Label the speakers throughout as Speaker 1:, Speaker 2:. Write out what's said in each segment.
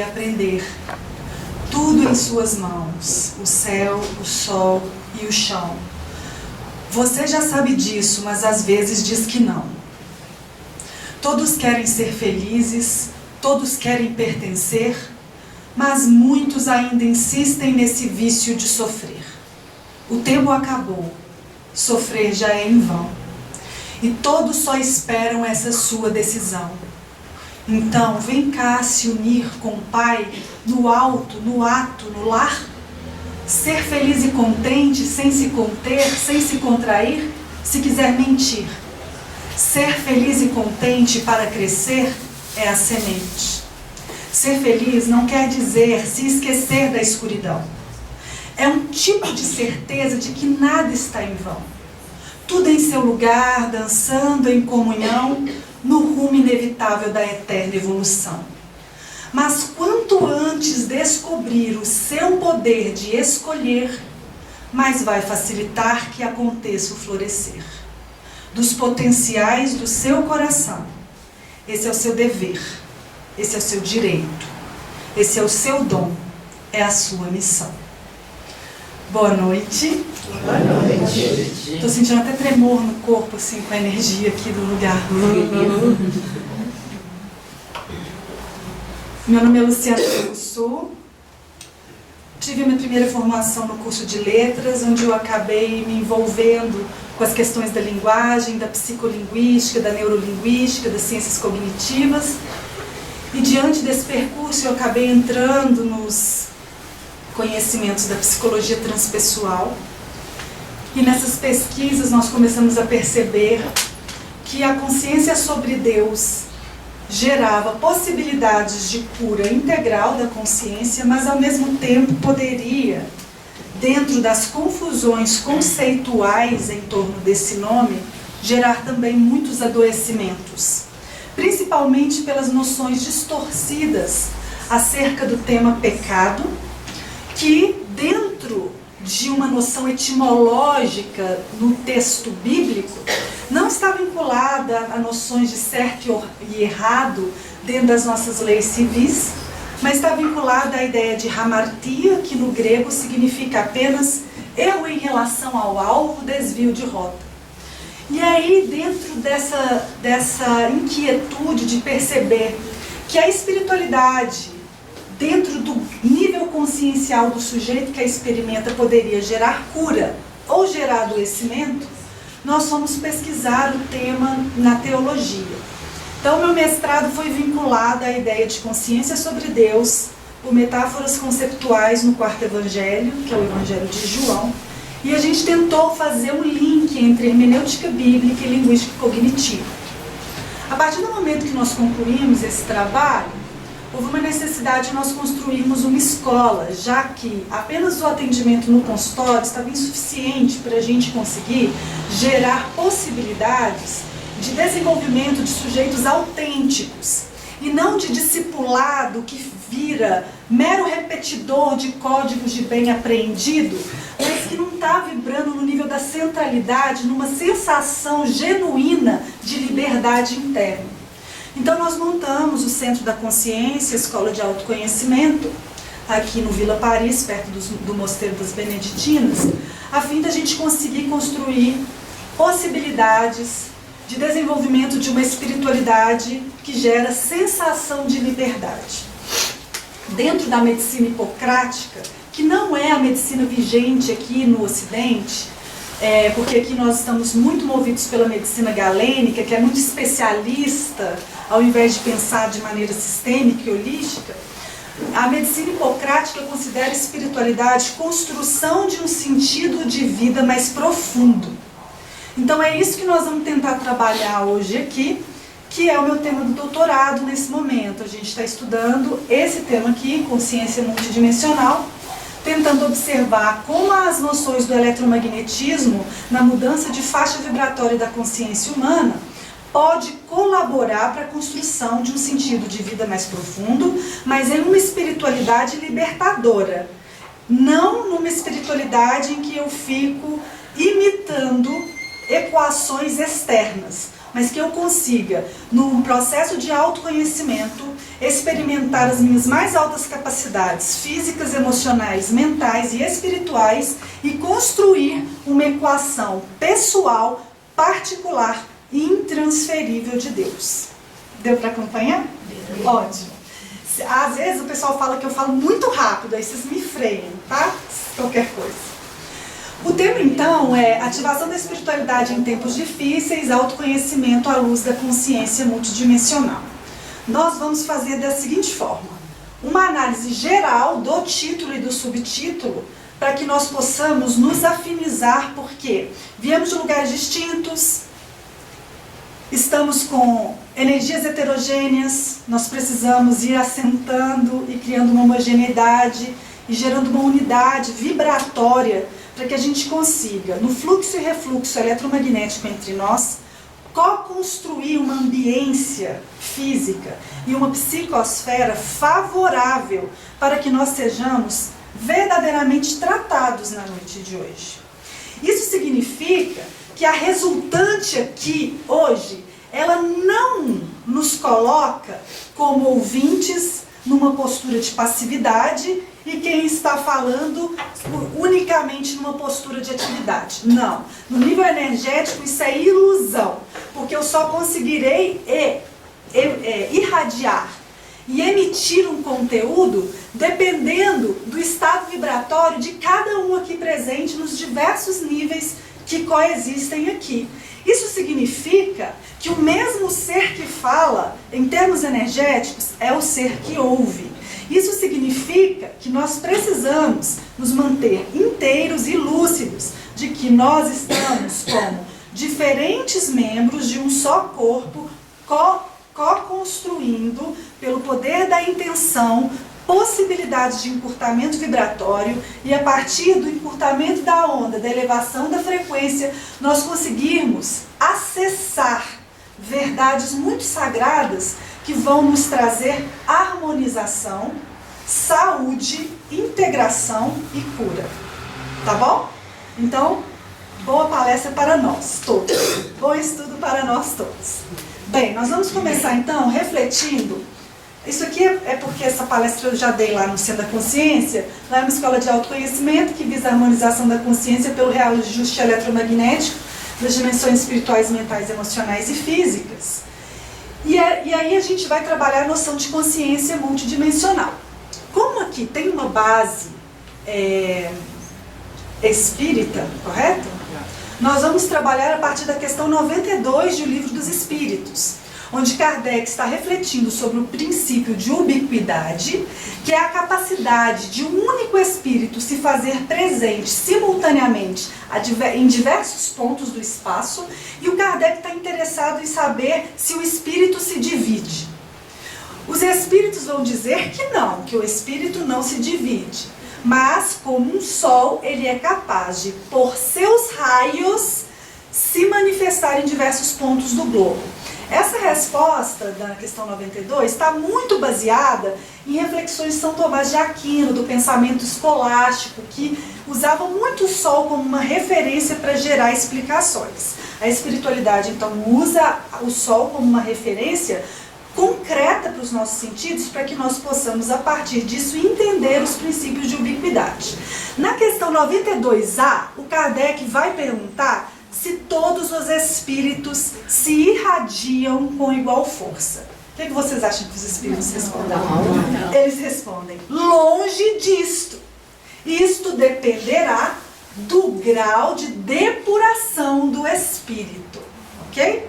Speaker 1: aprender. Tudo em suas mãos, o céu, o sol e o chão. Você já sabe disso, mas às vezes diz que não. Todos querem ser felizes, todos querem pertencer, mas muitos ainda insistem nesse vício de sofrer. O tempo acabou, sofrer já é em vão. E todos só esperam essa sua decisão. Então, vem cá se unir com o Pai, no alto, no ato, no lar. Ser feliz e contente, sem se conter, sem se contrair, se quiser mentir. Ser feliz e contente para crescer é a semente. Ser feliz não quer dizer se esquecer da escuridão. É um tipo de certeza de que nada está em vão. Tudo em seu lugar, dançando em comunhão, no rumo inevitável da eterna evolução. Mas quanto antes descobrir o seu poder de escolher, mais vai facilitar que aconteça o florescer dos potenciais do seu coração. Esse é o seu dever, esse é o seu direito, esse é o seu dom, é a sua missão. Boa noite.
Speaker 2: Boa noite.
Speaker 1: Estou sentindo até tremor no corpo, assim, com a energia aqui do lugar. Meu nome é Luciana Sul. Tive a minha primeira formação no curso de letras, onde eu acabei me envolvendo com as questões da linguagem, da psicolinguística, da neurolinguística, das ciências cognitivas. E diante desse percurso eu acabei entrando nos conhecimentos da psicologia transpessoal. E nessas pesquisas nós começamos a perceber que a consciência sobre Deus gerava possibilidades de cura integral da consciência, mas ao mesmo tempo poderia, dentro das confusões conceituais em torno desse nome, gerar também muitos adoecimentos, principalmente pelas noções distorcidas acerca do tema pecado, que dentro de uma noção etimológica no texto bíblico, não está vinculada a noções de certo e errado dentro das nossas leis civis, mas está vinculada à ideia de hamartia, que no grego significa apenas erro em relação ao alvo, desvio de rota. E aí, dentro dessa inquietude de perceber que a espiritualidade, dentro do nível consciencial do sujeito que a experimenta, poderia gerar cura ou gerar adoecimento, nós fomos pesquisar o tema na teologia. Então, meu mestrado foi vinculado à ideia de consciência sobre Deus, por metáforas conceptuais no quarto evangelho, que é o evangelho de João, e a gente tentou fazer um link entre hermenêutica bíblica e linguística cognitiva. A partir do momento que nós concluímos esse trabalho, houve uma necessidade de nós construirmos uma escola, já que apenas o atendimento no consultório estava insuficiente para a gente conseguir gerar possibilidades de desenvolvimento de sujeitos autênticos, e não de discipulado que vira mero repetidor de códigos de bem apreendido, mas que não está vibrando no nível da centralidade, numa sensação genuína de liberdade interna. Então nós montamos o Centro da Consciência, Escola de Autoconhecimento, aqui no Vila Paris, perto do Mosteiro das Beneditinas, a fim da gente conseguir construir possibilidades de desenvolvimento de uma espiritualidade que gera sensação de liberdade. Dentro da medicina hipocrática, que não é a medicina vigente aqui no Ocidente, porque aqui nós estamos muito movidos pela medicina galênica, que é muito especialista, ao invés de pensar de maneira sistêmica e holística. A medicina hipocrática considera a espiritualidade construção de um sentido de vida mais profundo. Então é isso que nós vamos tentar trabalhar hoje aqui, que é o meu tema do doutorado nesse momento. A gente está estudando esse tema aqui, consciência multidimensional, tentando observar como as noções do eletromagnetismo, na mudança de faixa vibratória da consciência humana, pode colaborar para a construção de um sentido de vida mais profundo, mas em uma espiritualidade libertadora. Não numa espiritualidade em que eu fico imitando equações externas. mas que eu consiga, num processo de autoconhecimento, experimentar as minhas mais altas capacidades físicas, emocionais, mentais e espirituais e construir uma equação pessoal, particular e intransferível de Deus. Deu para acompanhar? Ótimo. Às vezes o pessoal fala que eu falo muito rápido, aí vocês me freiam, tá? Qualquer coisa. O tema, então, é ativação da espiritualidade em tempos difíceis, autoconhecimento à luz da consciência multidimensional. Nós vamos fazer da seguinte forma: uma análise geral do título e do subtítulo, para que nós possamos nos afinizar, porque viemos de lugares distintos, estamos com energias heterogêneas, nós precisamos ir assentando e criando uma homogeneidade e gerando uma unidade vibratória para que a gente consiga, no fluxo e refluxo eletromagnético entre nós, co-construir uma ambiência física e uma psicosfera favorável para que nós sejamos verdadeiramente tratados na noite de hoje. Isso significa que a resultante aqui, hoje, ela não nos coloca como ouvintes numa postura de passividade e quem está falando unicamente numa postura de atividade. Não. No nível energético isso é ilusão, porque eu só conseguirei irradiar e emitir um conteúdo dependendo do estado vibratório de cada um aqui presente nos diversos níveis que coexistem aqui. Isso significa que o mesmo ser que fala, em termos energéticos, é o ser que ouve. Isso significa que nós precisamos nos manter inteiros e lúcidos de que nós estamos como diferentes membros de um só corpo, co-construindo, pelo poder da intenção, possibilidades de encurtamento vibratório, e a partir do encurtamento da onda, da elevação da frequência, nós conseguirmos acessar verdades muito sagradas que vão nos trazer harmonização, saúde, integração e cura. Tá bom? Então, boa palestra para nós todos. Bom estudo para nós todos. Bem, nós vamos começar então refletindo. Isso aqui é porque essa palestra eu já dei lá no Centro da Consciência, lá é uma escola de autoconhecimento que visa a harmonização da consciência pelo real ajuste eletromagnético das dimensões espirituais, mentais, emocionais e físicas. E aí a gente vai trabalhar a noção de consciência multidimensional. Como aqui tem uma base espírita, correto? Nós vamos trabalhar a partir da questão 92 do Livro dos Espíritos, onde Kardec está refletindo sobre o princípio de ubiquidade, que é a capacidade de um único espírito se fazer presente simultaneamente em diversos pontos do espaço, e o Kardec está interessado em saber se o espírito se divide. Os espíritos vão dizer que o espírito não se divide, mas como um sol, ele é capaz de, por seus raios, se manifestar em diversos pontos do globo. Essa resposta da questão 92 está muito baseada em reflexões de São Tomás de Aquino, do pensamento escolástico, que usava muito o Sol como uma referência para gerar explicações. A espiritualidade, então, usa o Sol como uma referência concreta para os nossos sentidos, para que nós possamos, a partir disso, entender os princípios de ubiquidade. Na questão 92A, o Kardec vai perguntar se todos os espíritos se irradiam com igual força. O que vocês acham que os espíritos respondem? Não. Eles respondem: longe disto. Isto dependerá do grau de depuração do espírito. Ok?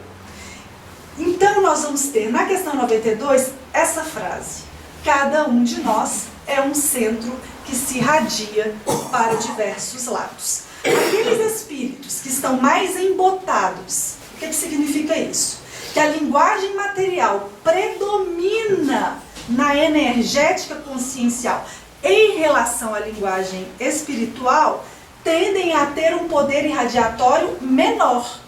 Speaker 1: Então nós vamos ter na questão 92 essa frase: cada um de nós é um centro que se irradia para diversos lados. Aqueles espíritos que estão mais embotados, o que significa isso? Que a linguagem material predomina na energética consciencial em relação à linguagem espiritual, tendem a ter um poder irradiatório menor.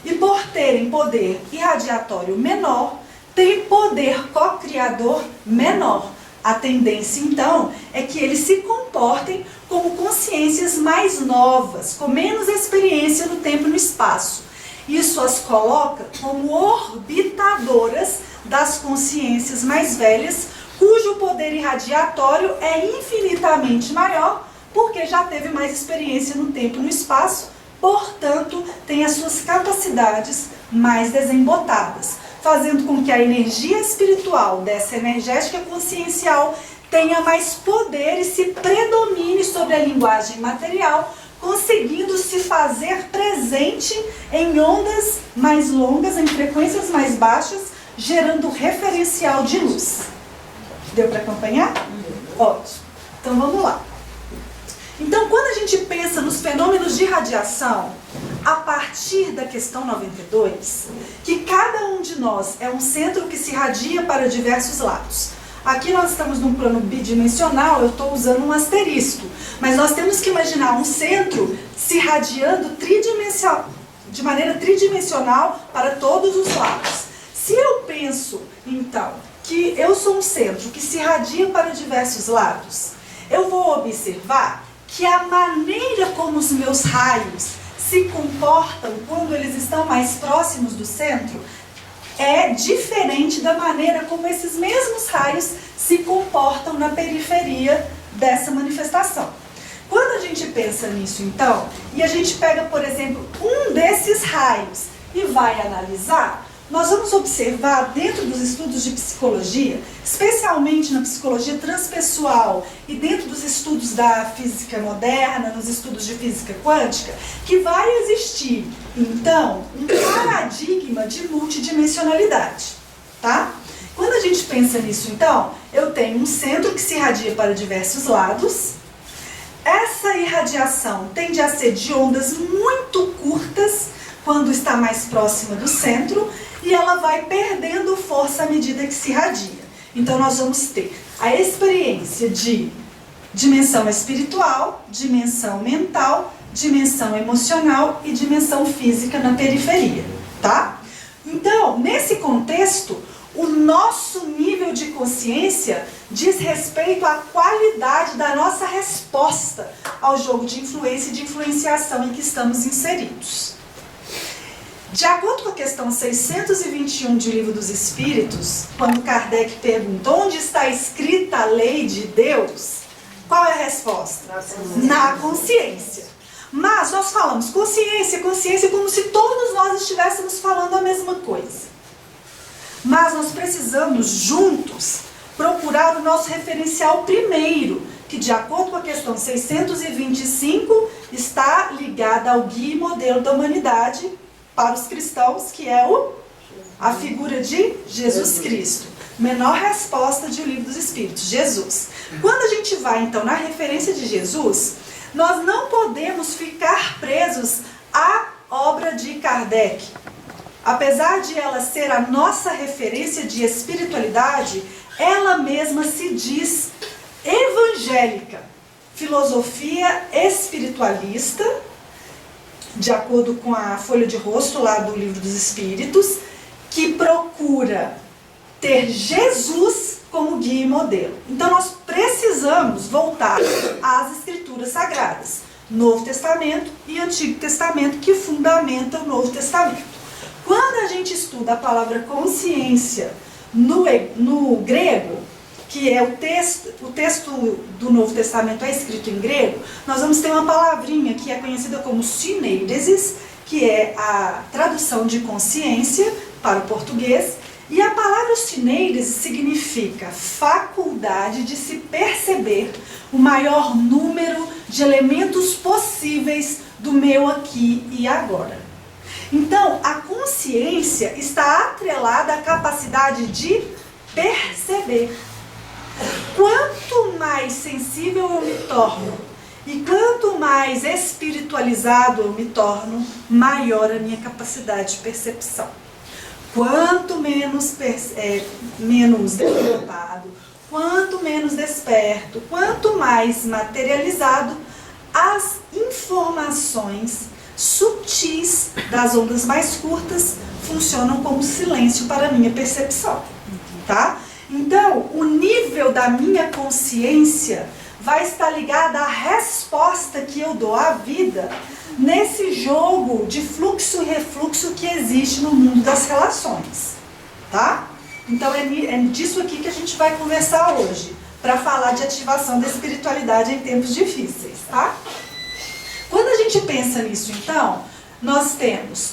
Speaker 1: E por terem poder irradiatório menor, têm poder co-criador menor. A tendência, então, é que eles se comportem como consciências mais novas, com menos experiência no tempo e no espaço. Isso as coloca como orbitadoras das consciências mais velhas, cujo poder irradiatório é infinitamente maior, porque já teve mais experiência no tempo e no espaço, portanto, tem as suas capacidades mais desembotadas, fazendo com que a energia espiritual dessa energética consciencial tenha mais poder e se predomine sobre a linguagem material, conseguindo se fazer presente em ondas mais longas, em frequências mais baixas, gerando referencial de luz. Deu para acompanhar? Ótimo. Então vamos lá. Então, quando a gente pensa nos fenômenos de radiação, a partir da questão 92, que cada um de nós é um centro que se irradia para diversos lados. Aqui nós estamos num plano bidimensional, eu estou usando um asterisco, mas nós temos que imaginar um centro se irradiando de maneira tridimensional para todos os lados. Se eu penso, então, que eu sou um centro que se irradia para diversos lados, eu vou observar que a maneira como os meus raios se comportam quando eles estão mais próximos do centro é diferente da maneira como esses mesmos raios se comportam na periferia dessa manifestação. Quando a gente pensa nisso, então, e a gente pega, por exemplo, um desses raios e vai analisar, nós vamos observar dentro dos estudos de psicologia, especialmente na psicologia transpessoal e dentro dos estudos da física moderna, nos estudos de física quântica, que vai existir, então, um paradigma de multidimensionalidade, tá? Quando a gente pensa nisso, então, eu tenho um centro que se irradia para diversos lados. Essa irradiação tende a ser de ondas muito curtas, quando está mais próxima do centro, e ela vai perdendo força à medida que se irradia. Então nós vamos ter a experiência de dimensão espiritual, dimensão mental, dimensão emocional e dimensão física na periferia, tá? Então, nesse contexto, o nosso nível de consciência diz respeito à qualidade da nossa resposta ao jogo de influência e de influenciação em que estamos inseridos. De acordo com a questão 621 de Livro dos Espíritos, quando Kardec pergunta onde está escrita a lei de Deus, qual é a resposta? Na consciência. Mas nós falamos consciência, consciência, como se todos nós estivéssemos falando a mesma coisa. Mas nós precisamos juntos procurar o nosso referencial primeiro, que de acordo com a questão 625 está ligada ao guia e modelo da humanidade para os cristãos, que é a figura de Jesus Cristo. Menor resposta de O Livro dos Espíritos, Jesus. Quando a gente vai, então, na referência de Jesus, nós não podemos ficar presos à obra de Kardec. Apesar de ela ser a nossa referência de espiritualidade, ela mesma se diz evangélica, filosofia espiritualista, de acordo com a folha de rosto lá do Livro dos Espíritos, que procura ter Jesus como guia e modelo. Então nós precisamos voltar às Escrituras Sagradas, Novo Testamento e Antigo Testamento, que fundamentam o Novo Testamento. Quando a gente estuda a palavra consciência no grego, que é o texto do Novo Testamento é escrito em grego, nós vamos ter uma palavrinha que é conhecida como syneidesis, que é a tradução de consciência para o português, e a palavra syneidesis significa faculdade de se perceber o maior número de elementos possíveis do meu aqui e agora. Então, a consciência está atrelada à capacidade de perceber. Quanto mais sensível eu me torno e quanto mais espiritualizado eu me torno, maior a minha capacidade de percepção. Quanto menos desenvolupado, quanto menos desperto, quanto mais materializado, as informações sutis das ondas mais curtas funcionam como silêncio para a minha percepção, tá? Então, o nível da minha consciência vai estar ligada à resposta que eu dou à vida nesse jogo de fluxo e refluxo que existe no mundo das relações, tá? Então é disso aqui que a gente vai conversar hoje, para falar de ativação da espiritualidade em tempos difíceis, tá? Quando a gente pensa nisso, então, nós temos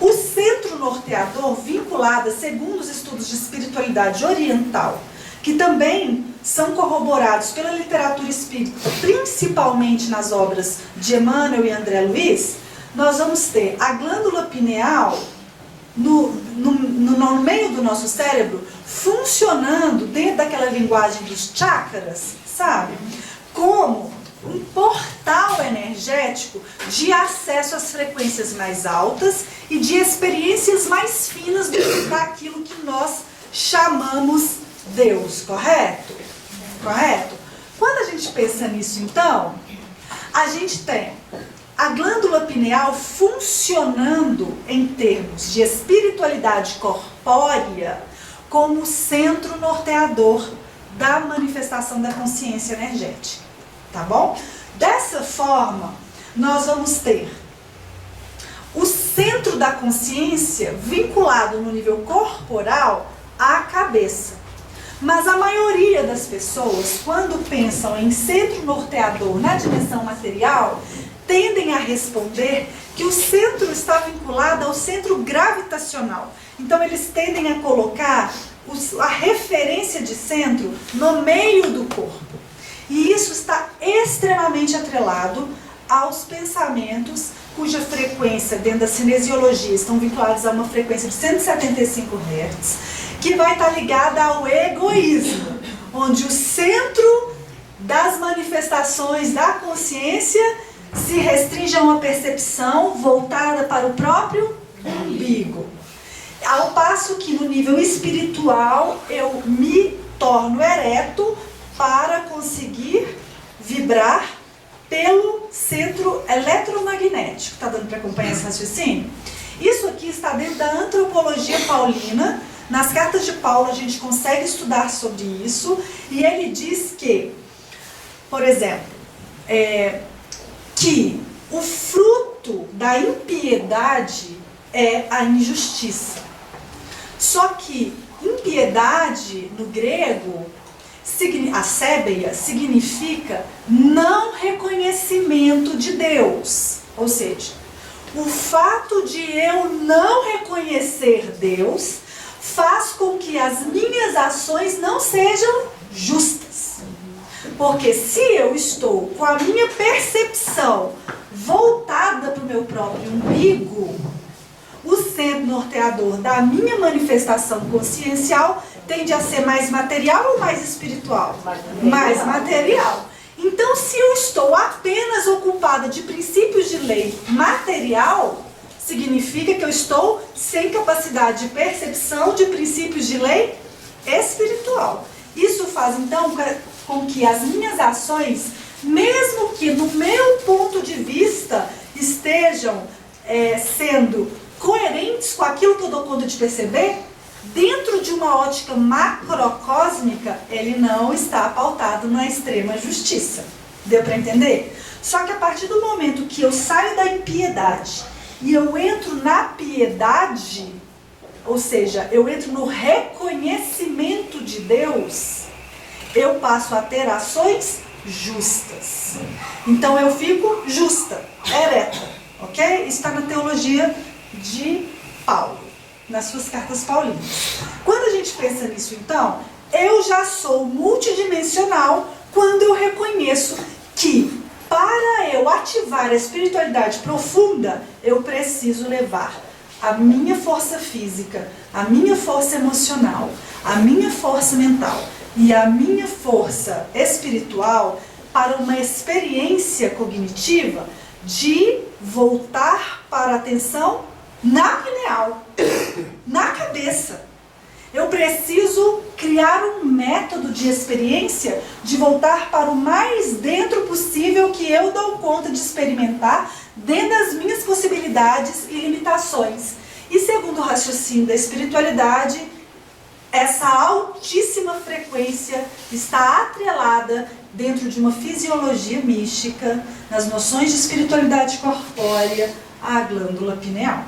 Speaker 1: o centro norteador vinculado, segundo os estudos de espiritualidade oriental, que também são corroborados pela literatura espírita, principalmente nas obras de Emmanuel e André Luiz. Nós vamos ter a glândula pineal no meio do nosso cérebro, funcionando dentro daquela linguagem dos chakras, sabe? Como um portal energético de acesso às frequências mais altas e de experiências mais finas daquilo que nós chamamos Deus, correto? Correto? Quando a gente pensa nisso, então, a gente tem a glândula pineal funcionando em termos de espiritualidade corpórea como centro norteador da manifestação da consciência energética, tá bom? Dessa forma, nós vamos ter o centro da consciência vinculado no nível corporal à cabeça. Mas a maioria das pessoas, quando pensam em centro norteador na dimensão material, tendem a responder que o centro está vinculado ao centro gravitacional. Então eles tendem a colocar a referência de centro no meio do corpo. E isso está extremamente atrelado aos pensamentos cuja frequência dentro da cinesiologia estão vinculados a uma frequência de 175 Hz, que vai estar ligada ao egoísmo, onde o centro das manifestações da consciência se restringe a uma percepção voltada para o próprio umbigo. Ao passo que no nível espiritual eu me torno ereto para conseguir vibrar pelo centro eletromagnético. Está dando para acompanhar esse raciocínio? Isso aqui está dentro da antropologia paulina. Nas cartas de Paulo a gente consegue estudar sobre isso. E ele diz que, por exemplo, que o fruto da impiedade é a injustiça. Só que impiedade, no grego, a sébeia, significa não reconhecimento de Deus. Ou seja, o fato de eu não reconhecer Deus faz com que as minhas ações não sejam justas. Porque se eu estou com a minha percepção voltada para o meu próprio umbigo, o centro norteador da minha manifestação consciencial tende a ser mais material ou mais espiritual? Mais material. Então, se eu estou apenas ocupada de princípios de lei material, significa que eu estou sem capacidade de percepção de princípios de lei espiritual. Isso faz, então, com que as minhas ações, mesmo que no meu ponto de vista estejam sendo coerentes com aquilo que eu dou conta de perceber, dentro de uma ótica macrocósmica, ele não está pautado na extrema justiça. Deu para entender? Só que a partir do momento que eu saio da impiedade e eu entro na piedade, ou seja, eu entro no reconhecimento de Deus, eu passo a ter ações justas. Então eu fico justa, ereta, ok? Isso está na teologia de Paulo, nas suas cartas paulinas. Quando a gente pensa nisso, então, eu já sou multidimensional quando eu reconheço que para eu ativar a espiritualidade profunda, eu preciso levar a minha força física, a minha força emocional, a minha força mental e a minha força espiritual para uma experiência cognitiva de voltar para a atenção na pineal, na cabeça. Eu preciso criar um método de experiência de voltar para o mais dentro possível que eu dou conta de experimentar dentro das minhas possibilidades e limitações. E segundo o raciocínio da espiritualidade, essa altíssima frequência está atrelada dentro de uma fisiologia mística, nas noções de espiritualidade corpórea, à glândula pineal.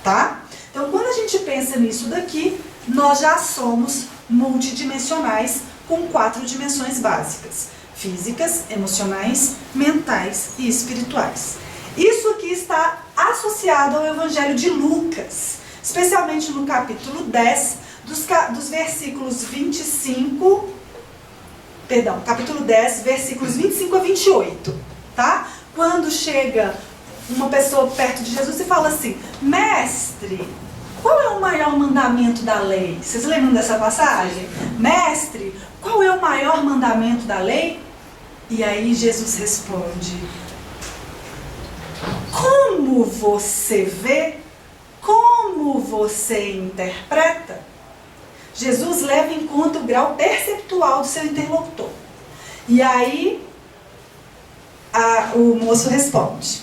Speaker 1: Tá? Então, quando a gente pensa nisso daqui, nós já somos multidimensionais com 4 dimensões básicas: físicas, emocionais, mentais e espirituais. Isso aqui está associado ao Evangelho de Lucas, especialmente no capítulo 10, dos versículos 25, capítulo 10, versículos 25 a 28, tá? Quando chega uma pessoa perto de Jesus e fala assim: mestre, qual é o maior mandamento da lei? Vocês lembram dessa passagem? Mestre, qual é o maior mandamento da lei? E aí Jesus responde: como você vê? Como você interpreta? Jesus leva em conta o grau perceptual do seu interlocutor. E aí o moço responde: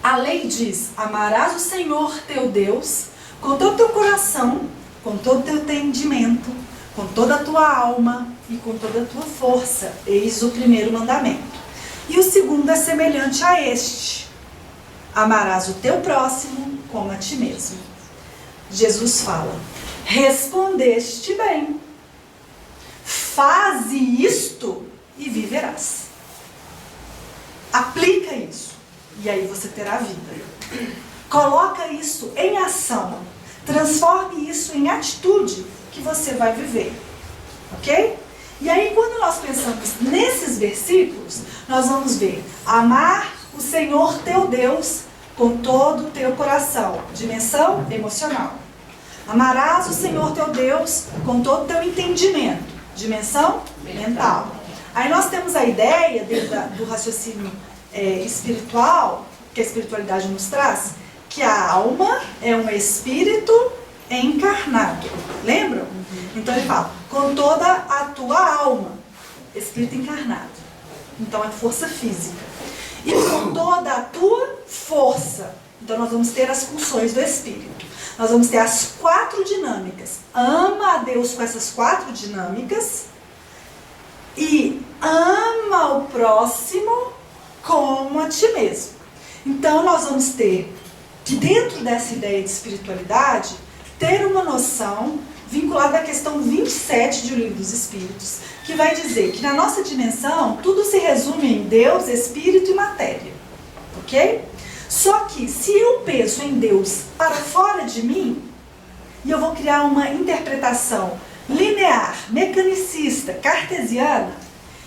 Speaker 1: a lei diz: amarás o Senhor teu Deus com todo o teu coração, com todo o teu entendimento, com toda a tua alma e com toda a tua força. Eis o primeiro mandamento. E o segundo é semelhante a este: amarás o teu próximo como a ti mesmo. Jesus fala: respondeste bem. Faze isto e viverás. Aplica isso e aí você terá vida. Coloca isso em ação. Transforme isso em atitude que você vai viver. Ok? E aí, quando nós pensamos nesses versículos, nós vamos ver: amar o Senhor teu Deus com todo o teu coração. Dimensão emocional. Amarás o Senhor teu Deus com todo o teu entendimento. Dimensão mental. Aí nós temos a ideia do raciocínio espiritual, que a espiritualidade nos traz, que a alma é um espírito encarnado. Lembram? Então ele fala: com toda a tua alma, espírito encarnado. Então é força física. E com toda a tua força. Então nós vamos ter as funções do espírito. Nós vamos ter as 4 dinâmicas. Ama a Deus com essas 4 dinâmicas. E ama o próximo como a ti mesmo. Então nós vamos ter, dentro dessa ideia de espiritualidade, ter uma noção vinculada à questão 27 de O Livro dos Espíritos, que vai dizer que na nossa dimensão tudo se resume em Deus, Espírito e matéria. Ok? Só que se eu penso em Deus para fora de mim, e eu vou criar uma interpretação linear, mecanicista, cartesiana,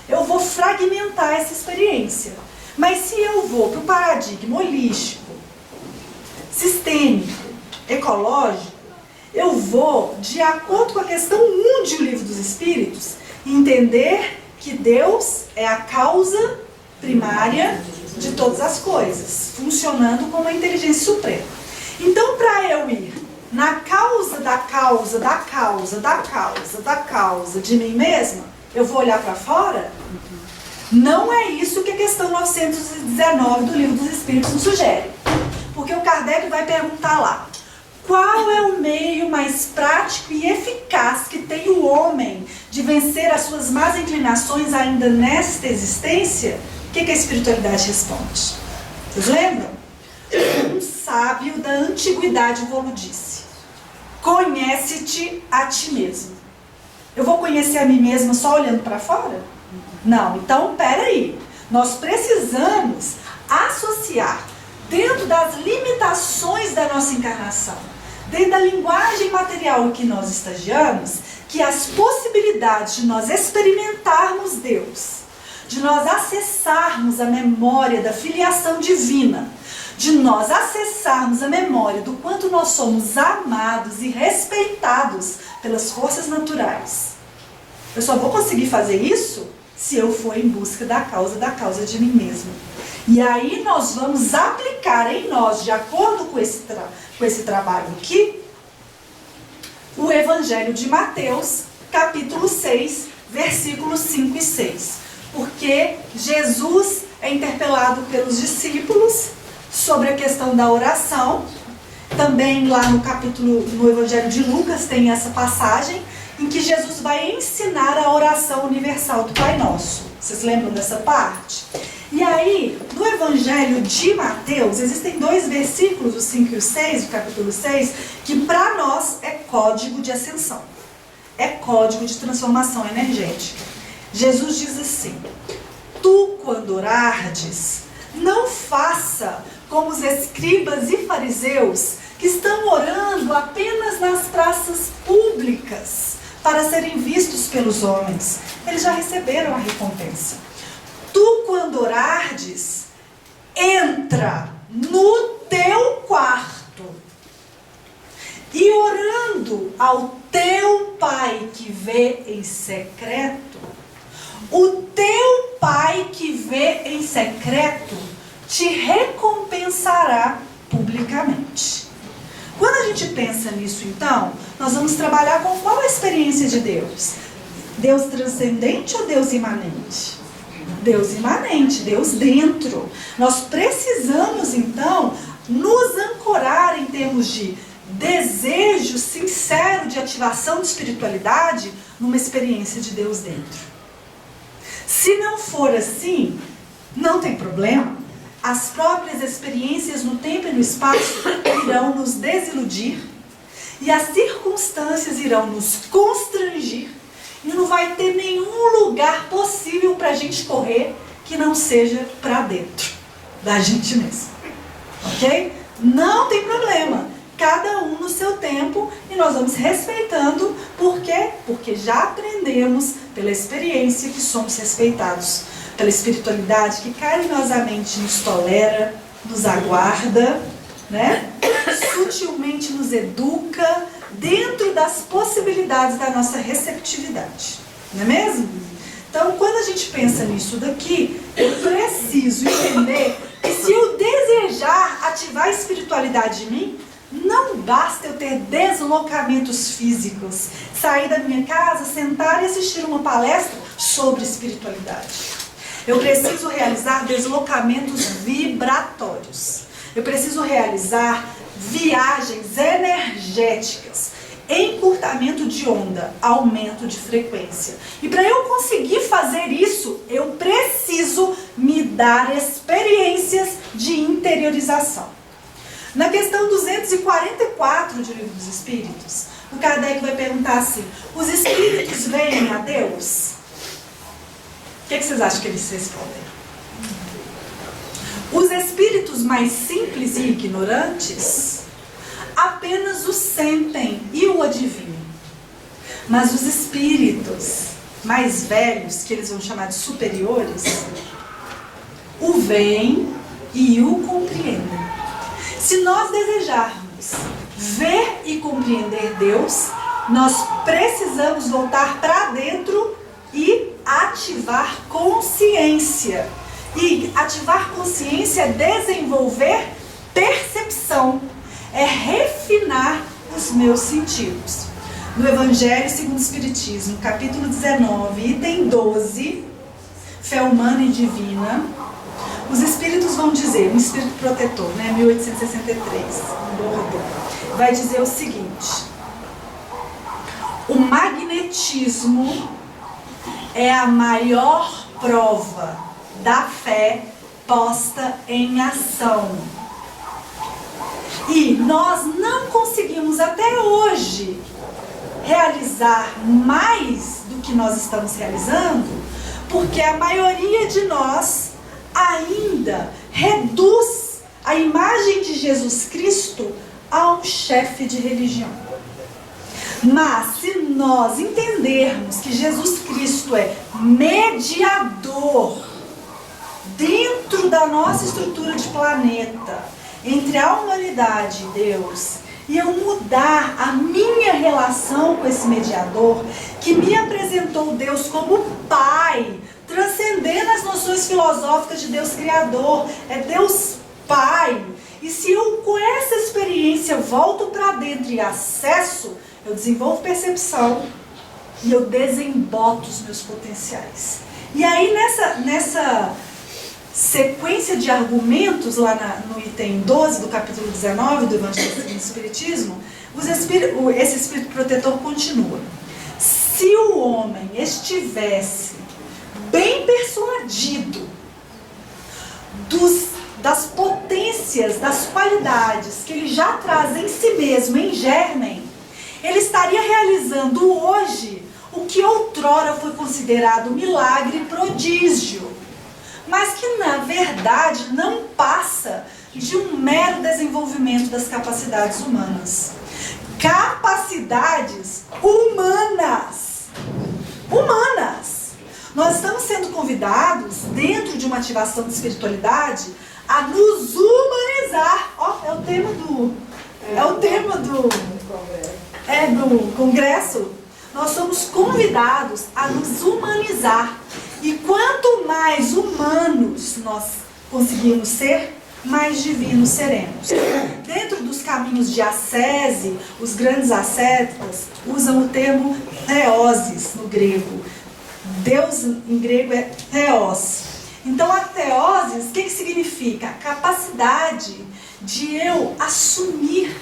Speaker 1: eu vou fragmentar essa experiência. Mas se eu vou para o paradigma holístico, sistêmico, ecológico, eu vou, de acordo com a questão 1 de O Livro dos Espíritos, entender que Deus é a causa primária de todas as coisas, funcionando como a inteligência suprema. Então, para eu ir na causa da causa da causa da causa da causa de mim mesma, eu vou olhar para fora? Não é isso que a questão 919 do Livro dos Espíritos nos sugere. Porque o Kardec vai perguntar lá: qual é o meio mais prático e eficaz que tem o homem de vencer as suas más inclinações ainda nesta existência? O que a espiritualidade responde? Vocês lembram? Um sábio da antiguidade Volo disse: conhece-te a ti mesmo. Eu vou conhecer a mim mesma só olhando para fora? Não, então peraí. Nós precisamos associar, dentro das limitações da nossa encarnação, dentro da linguagem material em que nós estagiamos, que as possibilidades de nós experimentarmos Deus, de nós acessarmos a memória da filiação divina, de nós acessarmos a memória do quanto nós somos amados e respeitados pelas forças naturais. Eu só vou conseguir fazer isso se eu for em busca da causa de mim mesmo. E aí nós vamos aplicar em nós, de acordo com esse trabalho aqui, o Evangelho de Mateus, capítulo 6, versículos 5 e 6. Porque Jesus é interpelado pelos discípulos sobre a questão da oração, Também lá no Evangelho de Lucas tem essa passagem em que Jesus vai ensinar a oração universal do Pai Nosso. Vocês lembram dessa parte? E aí, no Evangelho de Mateus, existem 2 versículos, o 5 e o 6, do capítulo 6, que para nós é código de ascensão. É código de transformação energética. Jesus diz assim: tu, quando orardes, não faça como os escribas e fariseus que estão orando apenas nas praças públicas para serem vistos pelos homens. Eles já receberam a recompensa. Tu, quando orardes, entra no teu quarto e orando ao teu Pai que vê em secreto, o teu Pai que vê em secreto te recompensará publicamente. Quando a gente pensa nisso, então, nós vamos trabalhar com qual a experiência de Deus? Deus transcendente ou Deus imanente? Deus imanente, Deus dentro. Nós precisamos, então, nos ancorar em termos de desejo sincero de ativação de espiritualidade numa experiência de Deus dentro. Se não for assim, não tem problema. As próprias experiências no tempo e no espaço irão nos desiludir e as circunstâncias irão nos constrangir e não vai ter nenhum lugar possível para a gente correr que não seja para dentro da gente mesmo. Ok? Não tem problema. Cada um no seu tempo e nós vamos respeitando. Por quê? Porque já aprendemos pela experiência que somos respeitados. Pela espiritualidade que carinhosamente nos tolera, nos aguarda, né? Sutilmente nos educa dentro das possibilidades da nossa receptividade. Não é mesmo? Então, quando a gente pensa nisso daqui, eu preciso entender que se eu desejar ativar a espiritualidade em mim, não basta eu ter deslocamentos físicos, sair da minha casa, sentar e assistir uma palestra sobre espiritualidade. Eu preciso realizar deslocamentos vibratórios. Eu preciso realizar viagens energéticas, encurtamento de onda, aumento de frequência. E para eu conseguir fazer isso, eu preciso me dar experiências de interiorização. Na questão 244 de Livro dos Espíritos, o Kardec vai perguntar assim: os espíritos veem a Deus? O que vocês acham que eles respondem? Os espíritos mais simples e ignorantes apenas o sentem e o adivinham. Mas os espíritos mais velhos, que eles vão chamar de superiores, o veem e o compreendem. Se nós desejarmos ver e compreender Deus, nós precisamos voltar para dentro e ativar consciência. E ativar consciência é desenvolver percepção, é refinar os meus sentidos. No Evangelho segundo o Espiritismo, capítulo 19, item 12, Fé Humana e Divina, os espíritos vão dizer, um espírito protetor, né, 1863, um Bordeaux, vai dizer o seguinte: o magnetismo é a maior prova da fé posta em ação. E nós não conseguimos até hoje realizar mais do que nós estamos realizando, porque a maioria de nós ainda reduz a imagem de Jesus Cristo a um chefe de religião. Mas se nós entendermos que Jesus Cristo é mediador dentro da nossa estrutura de planeta, entre a humanidade e Deus, e eu mudar a minha relação com esse mediador, que me apresentou Deus como Pai, transcendendo as noções filosóficas de Deus Criador, é Deus Pai. E se eu com essa experiência volto para dentro e acesso, eu desenvolvo percepção e eu desemboto os meus potenciais. E aí nessa sequência de argumentos lá no item 12 do capítulo 19 do Evangelho segundo o Espiritismo, esse Espírito protetor continua. Se o homem estivesse bem persuadido das potências, das qualidades que ele já traz em si mesmo, em germen, ele estaria realizando hoje o que outrora foi considerado milagre e prodígio, mas que na verdade não passa de um mero desenvolvimento das capacidades humanas. Capacidades humanas. Nós estamos sendo convidados, dentro de uma ativação de espiritualidade, a nos humanizar. Ó, é o tema do congresso. Nós somos convidados a nos humanizar. E quanto mais humanos nós conseguimos ser, mais divinos seremos. Dentro dos caminhos de ascese, os grandes ascéticos usam o termo theosis no grego. Deus em grego é theos. Então a theosis, o que significa? A capacidade de eu assumir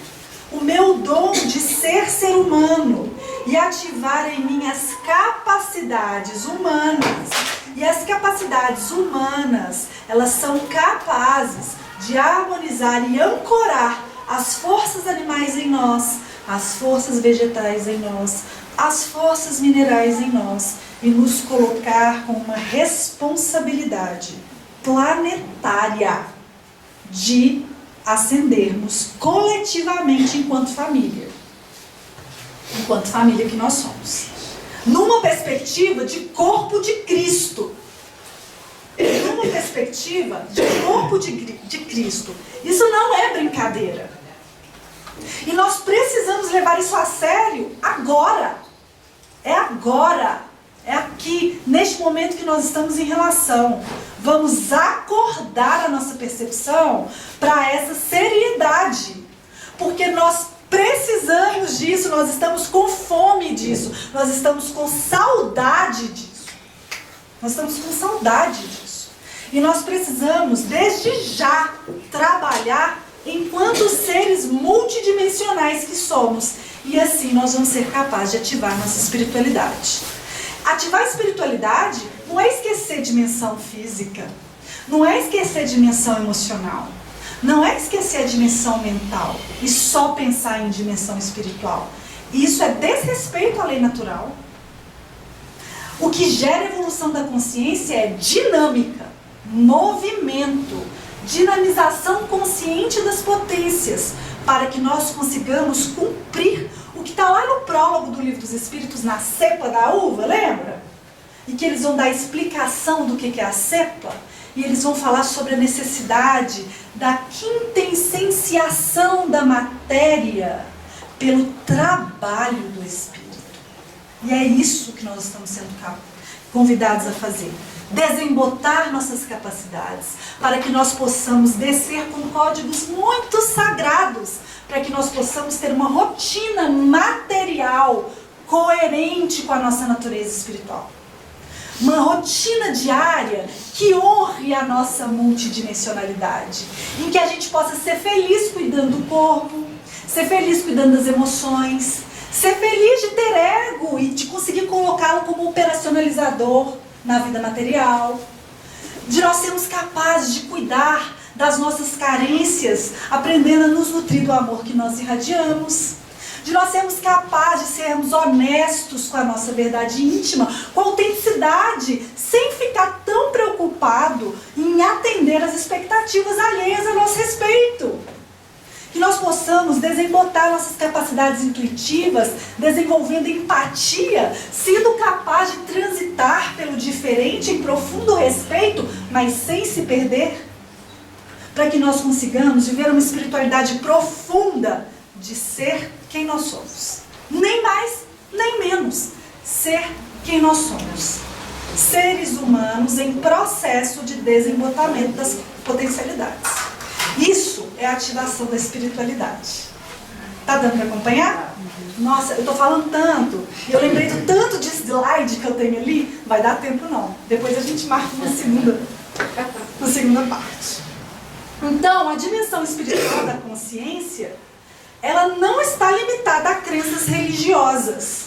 Speaker 1: o meu dom de ser humano e ativar em mim as capacidades humanas. E as capacidades humanas, elas são capazes de harmonizar e ancorar as forças animais em nós, as forças vegetais em nós, as forças minerais em nós, e nos colocar com uma responsabilidade planetária de ascendermos coletivamente enquanto família que nós somos, numa perspectiva de corpo de Cristo. Numa perspectiva de corpo de Cristo. Isso não é brincadeira. E nós precisamos levar isso a sério agora. É agora. É aqui, neste momento que nós estamos em relação. Vamos acordar a nossa percepção para essa seriedade. Porque nós precisamos disso, nós estamos com fome disso, nós estamos com saudade disso. Nós estamos com saudade disso. E nós precisamos, desde já, trabalhar enquanto seres multidimensionais que somos. E assim nós vamos ser capazes de ativar nossa espiritualidade. Ativar a espiritualidade não é esquecer dimensão física, não é esquecer dimensão emocional, não é esquecer a dimensão mental e só pensar em dimensão espiritual. Isso é desrespeito à lei natural. O que gera evolução da consciência é dinâmica, movimento, dinamização consciente das potências, para que nós consigamos cumprir o que está lá no prólogo do Livro dos Espíritos, na cepa da uva, lembra? E que eles vão dar explicação do que é a cepa, e eles vão falar sobre a necessidade da quintessenciação da matéria pelo trabalho do Espírito. E é isso que nós estamos sendo convidados a fazer. Desembotar nossas capacidades, para que nós possamos descer com códigos muito sagrados, para que nós possamos ter uma rotina material coerente com a nossa natureza espiritual. Uma rotina diária que honre a nossa multidimensionalidade, em que a gente possa ser feliz cuidando do corpo, ser feliz cuidando das emoções, ser feliz de ter ego e de conseguir colocá-lo como operacionalizador na vida material, de nós sermos capazes de cuidar das nossas carências, aprendendo a nos nutrir do amor que nós irradiamos, de nós sermos capazes de sermos honestos com a nossa verdade íntima, com autenticidade, sem ficar tão preocupado em atender às expectativas alheias a nosso respeito. Que nós possamos desembotar nossas capacidades intuitivas, desenvolvendo empatia, sendo capaz de transitar pelo diferente em profundo respeito, mas sem se perder, para que nós consigamos viver uma espiritualidade profunda de ser quem nós somos. Nem mais, nem menos. Ser quem nós somos. Seres humanos em processo de desembotamento das potencialidades. Isso é a ativação da espiritualidade. Tá dando para acompanhar? Nossa, eu tô falando tanto. Eu lembrei do tanto de slide que eu tenho ali. Vai dar tempo não. Depois a gente marca uma segunda. na segunda parte. Então, a dimensão espiritual da consciência, ela não está limitada a crenças religiosas.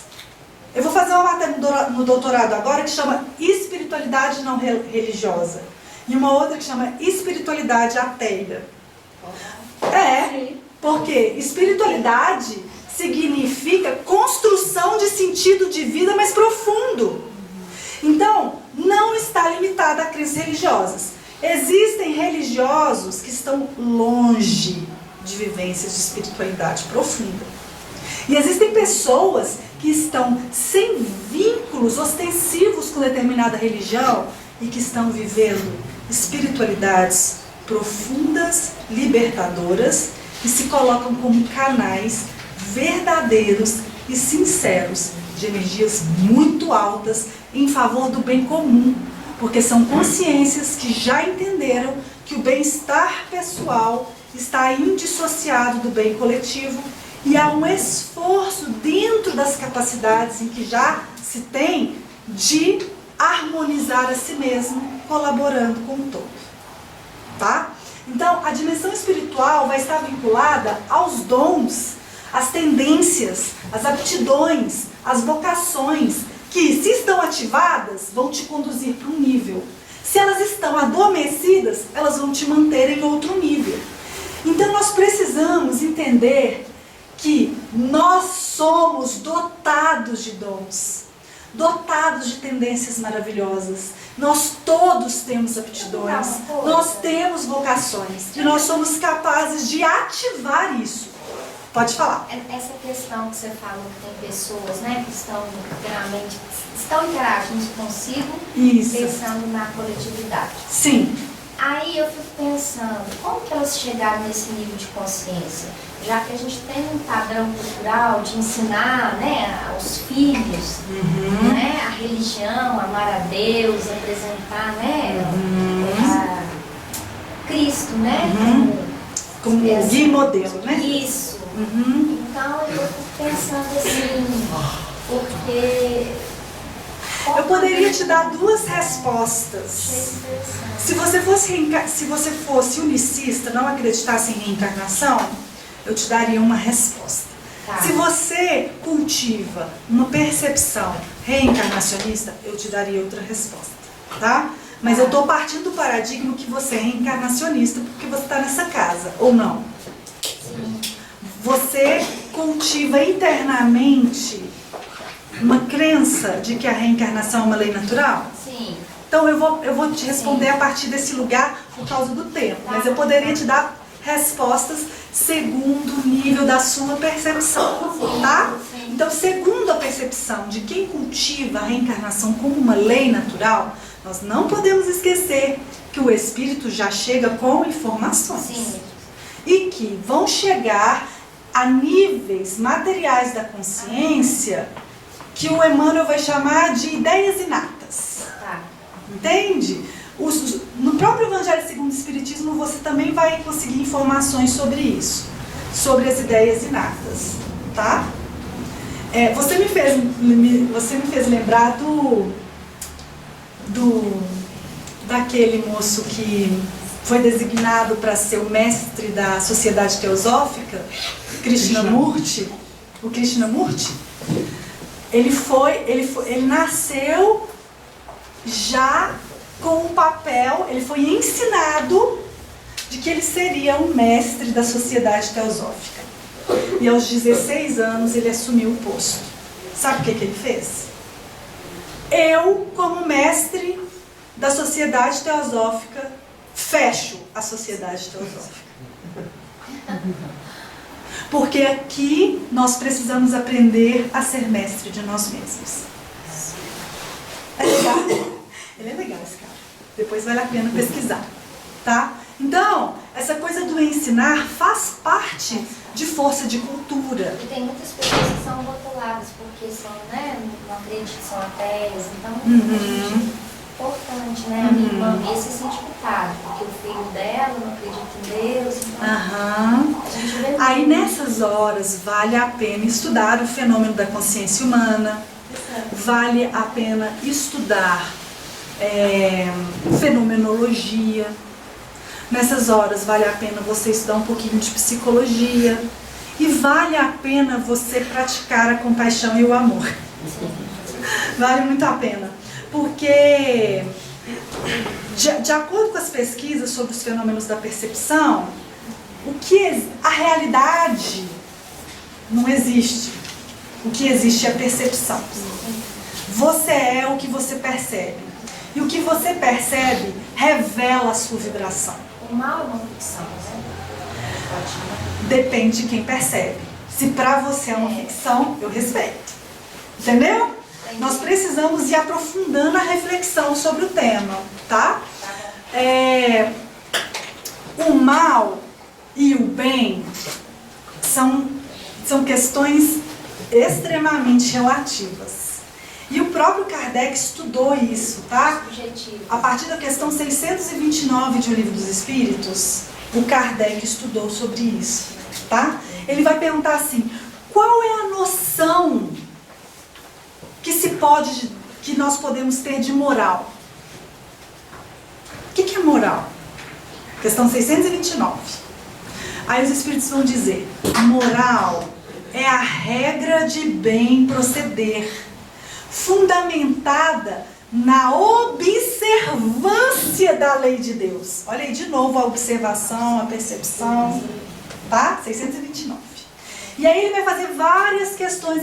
Speaker 1: Eu vou fazer uma matéria no doutorado agora que chama espiritualidade não religiosa. E uma outra que chama espiritualidade ateia. Porque espiritualidade significa construção de sentido de vida mais profundo. Então, não está limitada a crenças religiosas. Existem religiosos que estão longe de vivências de espiritualidade profunda. E existem pessoas que estão sem vínculos ostensivos com determinada religião e que estão vivendo espiritualidades profundas, libertadoras, e se colocam como canais verdadeiros e sinceros de energias muito altas em favor do bem comum, porque são consciências que já entenderam que o bem-estar pessoal está indissociado do bem coletivo e há um esforço dentro das capacidades em que já se tem de harmonizar a si mesmo, colaborando com o todo. Tá? Então, a dimensão espiritual vai estar vinculada aos dons, às tendências, às aptidões, às vocações, que, se estão ativadas, vão te conduzir para um nível. Se elas estão adormecidas, elas vão te manter em outro nível. Então, nós precisamos entender que nós somos dotados de dons, dotados de tendências maravilhosas. Nós todos temos aptidões, nós temos vocações e nós somos capazes de ativar isso. Pode falar.
Speaker 2: Essa questão que você falou, que tem pessoas, né, que estão interagindo consigo,
Speaker 1: isso,
Speaker 2: pensando na coletividade.
Speaker 1: Sim.
Speaker 2: Aí eu fico pensando, como que elas chegaram nesse nível de consciência? Já que a gente tem um padrão cultural de ensinar, né, aos filhos, né, a religião, amar a Deus, apresentar, né, a Cristo, né,
Speaker 1: como guia e modelo, né?
Speaker 2: Isso. Então eu fico pensando assim, porque...
Speaker 1: Eu poderia te dar duas respostas. Se você fosse unicista, não acreditasse em reencarnação, eu te daria uma resposta.
Speaker 2: Tá.
Speaker 1: Se você cultiva uma percepção reencarnacionista, eu te daria outra resposta, tá? Mas eu estou partindo do paradigma que você é reencarnacionista porque você está nessa casa, ou não?
Speaker 2: Sim.
Speaker 1: Você cultiva internamente uma crença de que a reencarnação é uma lei natural?
Speaker 2: Sim.
Speaker 1: Então eu vou te responder a partir desse lugar por causa do tempo, mas eu poderia te dar respostas segundo o nível da sua percepção, tá? Então, segundo a percepção de quem cultiva a reencarnação como uma lei natural, nós não podemos esquecer que o espírito já chega com informações.
Speaker 2: Sim.
Speaker 1: E que vão chegar a níveis materiais da consciência que o Emmanuel vai chamar de ideias inatas.
Speaker 2: Tá.
Speaker 1: Entende? No próprio Evangelho segundo o Espiritismo você também vai conseguir informações sobre isso, sobre as ideias inatas, tá? Você me fez lembrar daquele moço que foi designado para ser o mestre da Sociedade Teosófica, Krishnamurti. O Krishnamurti, ele nasceu já com o papel, ele foi ensinado de que ele seria um mestre da Sociedade Teosófica. E aos 16 anos ele assumiu o posto. Sabe o que ele fez? Eu, como mestre da Sociedade Teosófica, fecho a Sociedade Teosófica. Porque aqui nós precisamos aprender a ser mestre de nós mesmos. É legal? Ele é legal, esse cara. Depois vale a pena pesquisar, tá? Então, essa coisa do ensinar faz parte de força de cultura.
Speaker 2: E tem muitas pessoas que são rotuladas porque são, né, não acreditam, são ateias. Então, é importante, né, a minha irmã se sente culpada, porque o filho dela não acredita em Deus. Então, a gente vê.
Speaker 1: Aí, nessas horas, vale a pena estudar o fenômeno da consciência humana. Vale a pena estudar fenomenologia. Nessas horas vale a pena você estudar um pouquinho de psicologia e vale a pena você praticar a compaixão e o amor. Vale muito a pena, porque de acordo com as pesquisas sobre os fenômenos da percepção, a realidade não existe. O que existe é a percepção. Você é o que você percebe. E o que você percebe revela a sua vibração.
Speaker 2: O mal é uma ficção, né?
Speaker 1: Depende de quem percebe. Se pra você é uma ficção, eu respeito. Entendeu?
Speaker 2: Entendi.
Speaker 1: Nós precisamos ir aprofundando a reflexão sobre o tema, tá? O mal e o bem são questões extremamente relativas. E o próprio Kardec estudou isso, tá?
Speaker 2: Subjetivo.
Speaker 1: A partir da questão 629 de O Livro dos Espíritos, o Kardec estudou sobre isso, tá? Ele vai perguntar assim, qual é a noção que nós podemos ter de moral? O que é moral? Questão 629. Aí os Espíritos vão dizer, moral é a regra de bem proceder, fundamentada na observância da lei de Deus. Olha aí de novo a observação, a percepção, tá? 629. E aí ele vai fazer várias questões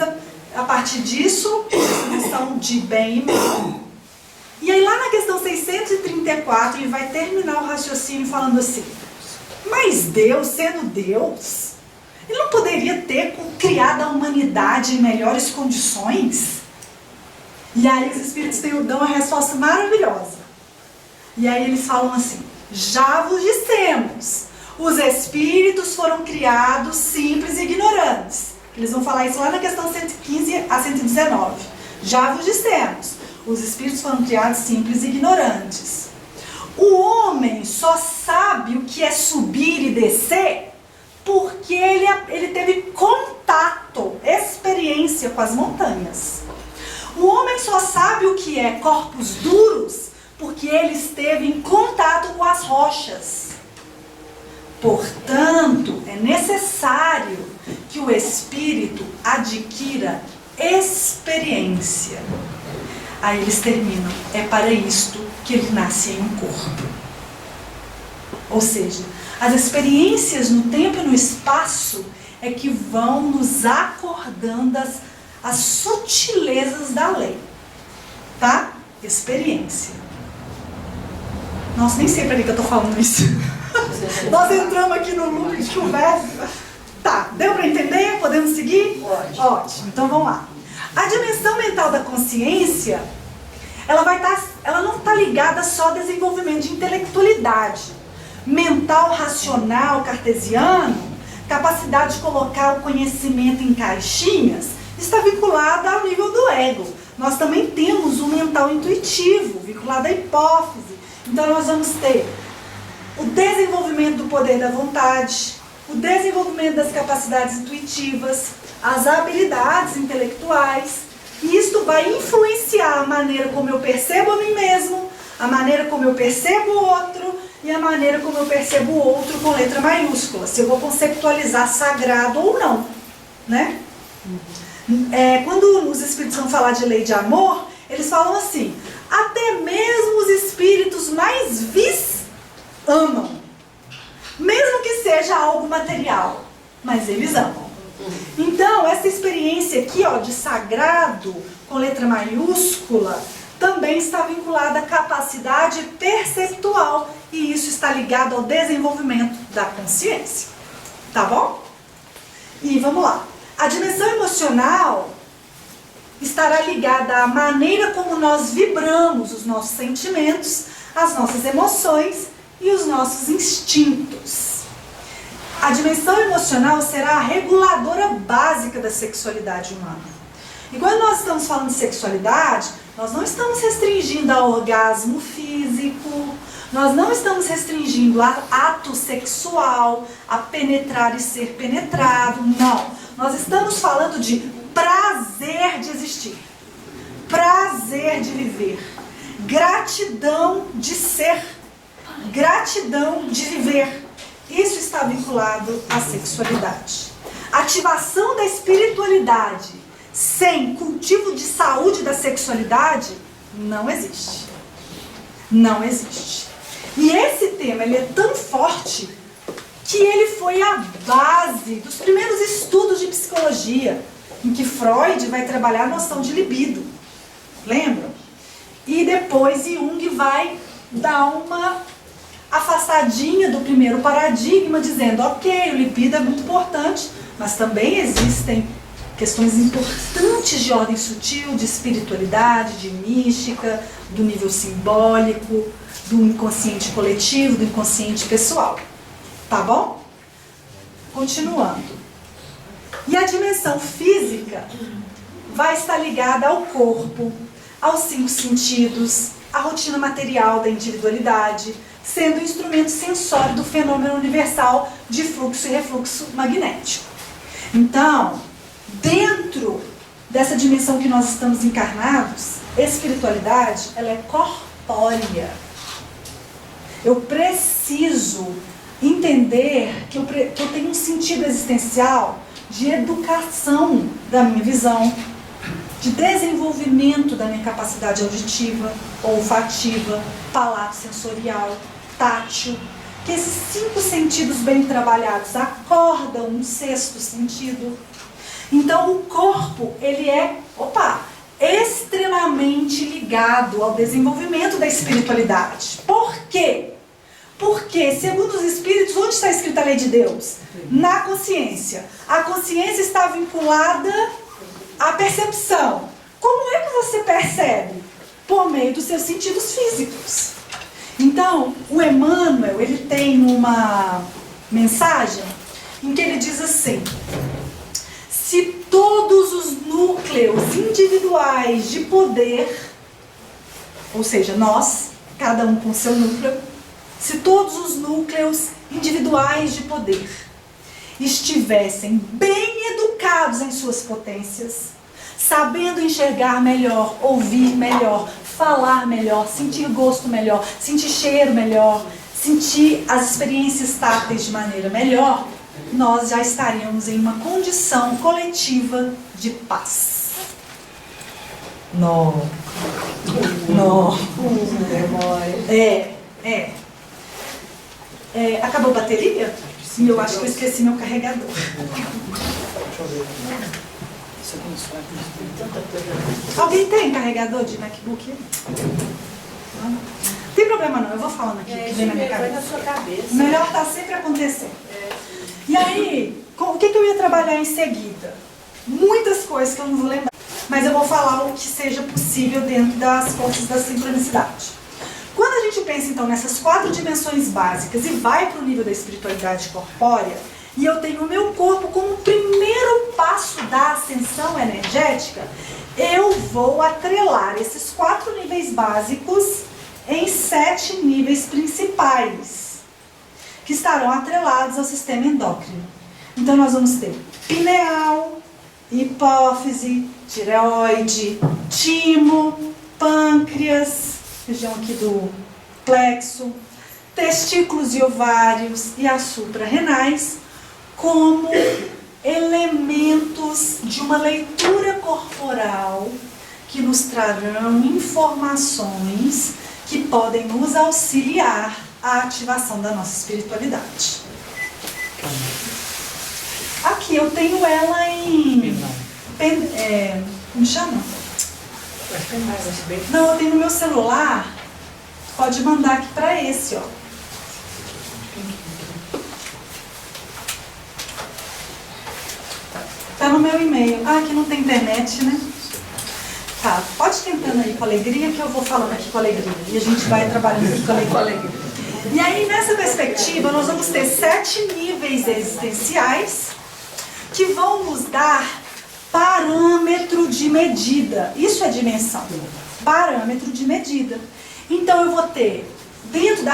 Speaker 1: a partir disso, definição de bem e mal. E aí lá na questão 634 ele vai terminar o raciocínio falando assim, mas Deus, sendo Deus, ele não poderia ter criado a humanidade em melhores condições? E aí os Espíritos dão uma resposta maravilhosa. E aí eles falam assim, já vos dissemos, os Espíritos foram criados simples e ignorantes. Eles vão falar isso lá na questão 115 a 119. Já vos dissemos, os Espíritos foram criados simples e ignorantes. O homem só sabe o que é subir e descer porque ele teve contato, experiência com as montanhas. O homem só sabe o que é corpos duros porque ele esteve em contato com as rochas. Portanto, é necessário que o espírito adquira experiência. Aí eles terminam, é para isto que ele nasce em um corpo. Ou seja, as experiências no tempo e no espaço é que vão nos acordando as sutilezas da lei, tá? Experiência. Nossa, nem sei para que eu tô falando isso. Nós entramos aqui no loop de conversa. Tá, deu para entender? Podemos seguir?
Speaker 2: Pode.
Speaker 1: Ótimo, então vamos lá. A dimensão mental da consciência, ela não está ligada só ao desenvolvimento de intelectualidade. Mental, racional, cartesiano, capacidade de colocar o conhecimento em caixinhas, está vinculada ao nível do ego. Nós também temos o mental intuitivo, vinculado à hipófise. Então nós vamos ter o desenvolvimento do poder da vontade, o desenvolvimento das capacidades intuitivas, as habilidades intelectuais. E isto vai influenciar a maneira como eu percebo a mim mesmo, a maneira como eu percebo o outro e a maneira como eu percebo o outro com letra maiúscula. Se eu vou conceptualizar sagrado ou não, né? Quando os espíritos vão falar de lei de amor, eles falam assim, até mesmo os espíritos mais vis amam, mesmo que seja algo material, mas eles amam. Então, essa experiência aqui, ó, de sagrado, com letra maiúscula, também está vinculada à capacidade perceptual, e isso está ligado ao desenvolvimento da consciência. Tá bom? E vamos lá. A dimensão emocional estará ligada à maneira como nós vibramos os nossos sentimentos, as nossas emoções e os nossos instintos. A dimensão emocional será a reguladora básica da sexualidade humana. E quando nós estamos falando de sexualidade, nós não estamos restringindo ao orgasmo físico, nós não estamos restringindo a ato sexual, a penetrar e ser penetrado, não. Nós estamos falando de prazer de existir, prazer de viver, gratidão de ser, gratidão de viver. Isso está vinculado à sexualidade. Ativação da espiritualidade sem cultivo de saúde da sexualidade não existe. Não existe. E esse tema ele é tão forte que ele foi a base dos primeiros estudos de psicologia, em que Freud vai trabalhar a noção de libido. Lembram? E depois Jung vai dar uma afastadinha do primeiro paradigma, dizendo, ok, o libido é muito importante, mas também existem questões importantes de ordem sutil, de espiritualidade, de mística, do nível simbólico, do inconsciente coletivo, do inconsciente pessoal. Tá bom? Continuando. E a dimensão física vai estar ligada ao corpo, aos 5 sentidos, à rotina material da individualidade, sendo um instrumento sensório do fenômeno universal de fluxo e refluxo magnético. Então, dentro dessa dimensão que nós estamos encarnados, espiritualidade, ela é corpórea. Eu preciso entender que eu tenho um sentido existencial de educação da minha visão, de desenvolvimento da minha capacidade auditiva, olfativa, palato-sensorial, tátil, que esses 5 sentidos bem trabalhados acordam um 6º sentido. Então o corpo, ele é, extremamente ligado ao desenvolvimento da espiritualidade. Por quê? Porque, segundo os espíritos, onde está escrita a lei de Deus? Na consciência. A consciência está vinculada à percepção. Como é que você percebe? Por meio dos seus sentidos físicos. Então, o Emmanuel, ele tem uma mensagem em que ele diz assim: se todos os núcleos individuais de poder, ou seja, nós, cada um com seu núcleo, se todos os núcleos individuais de poder estivessem bem educados em suas potências, sabendo enxergar melhor, ouvir melhor, falar melhor, sentir gosto melhor, sentir cheiro melhor, sentir as experiências táteis de maneira melhor, nós já estaríamos em uma condição coletiva de paz. Não. Acabou a bateria? Sim, eu acho que eu esqueci meu carregador. Alguém tem carregador de MacBook? Não tem problema não, eu vou falando aqui que vem na minha cabeça. Melhor tá sempre acontecendo. E aí, o que eu ia trabalhar em seguida? Muitas coisas que eu não vou lembrar, mas eu vou falar o que seja possível dentro das forças da sincronicidade. Quando a gente pensa então nessas 4 dimensões básicas e vai para o nível da espiritualidade corpórea, e eu tenho o meu corpo como primeiro passo da ascensão energética, eu vou atrelar esses 4 níveis básicos em 7 níveis principais, que estarão atrelados ao sistema endócrino. Então nós vamos ter pineal, hipófise, tireoide, timo, pâncreas, região aqui do plexo, testículos e ovários e as suprarrenais, como elementos de uma leitura corporal que nos trarão informações que podem nos auxiliar à ativação da nossa espiritualidade. Aqui eu tenho ela em... como chama? Não, eu tenho no meu celular. Pode mandar aqui para esse, ó. Tá no meu e-mail. Ah, aqui não tem internet, né? Tá, pode tentando aí com alegria, que eu vou falando aqui com alegria. E a gente vai trabalhando aqui com alegria. E aí, nessa perspectiva, nós vamos ter 7 níveis existenciais que vão nos dar parâmetro de medida. Isso é dimensão. Parâmetro de medida. Então, eu vou ter, dentro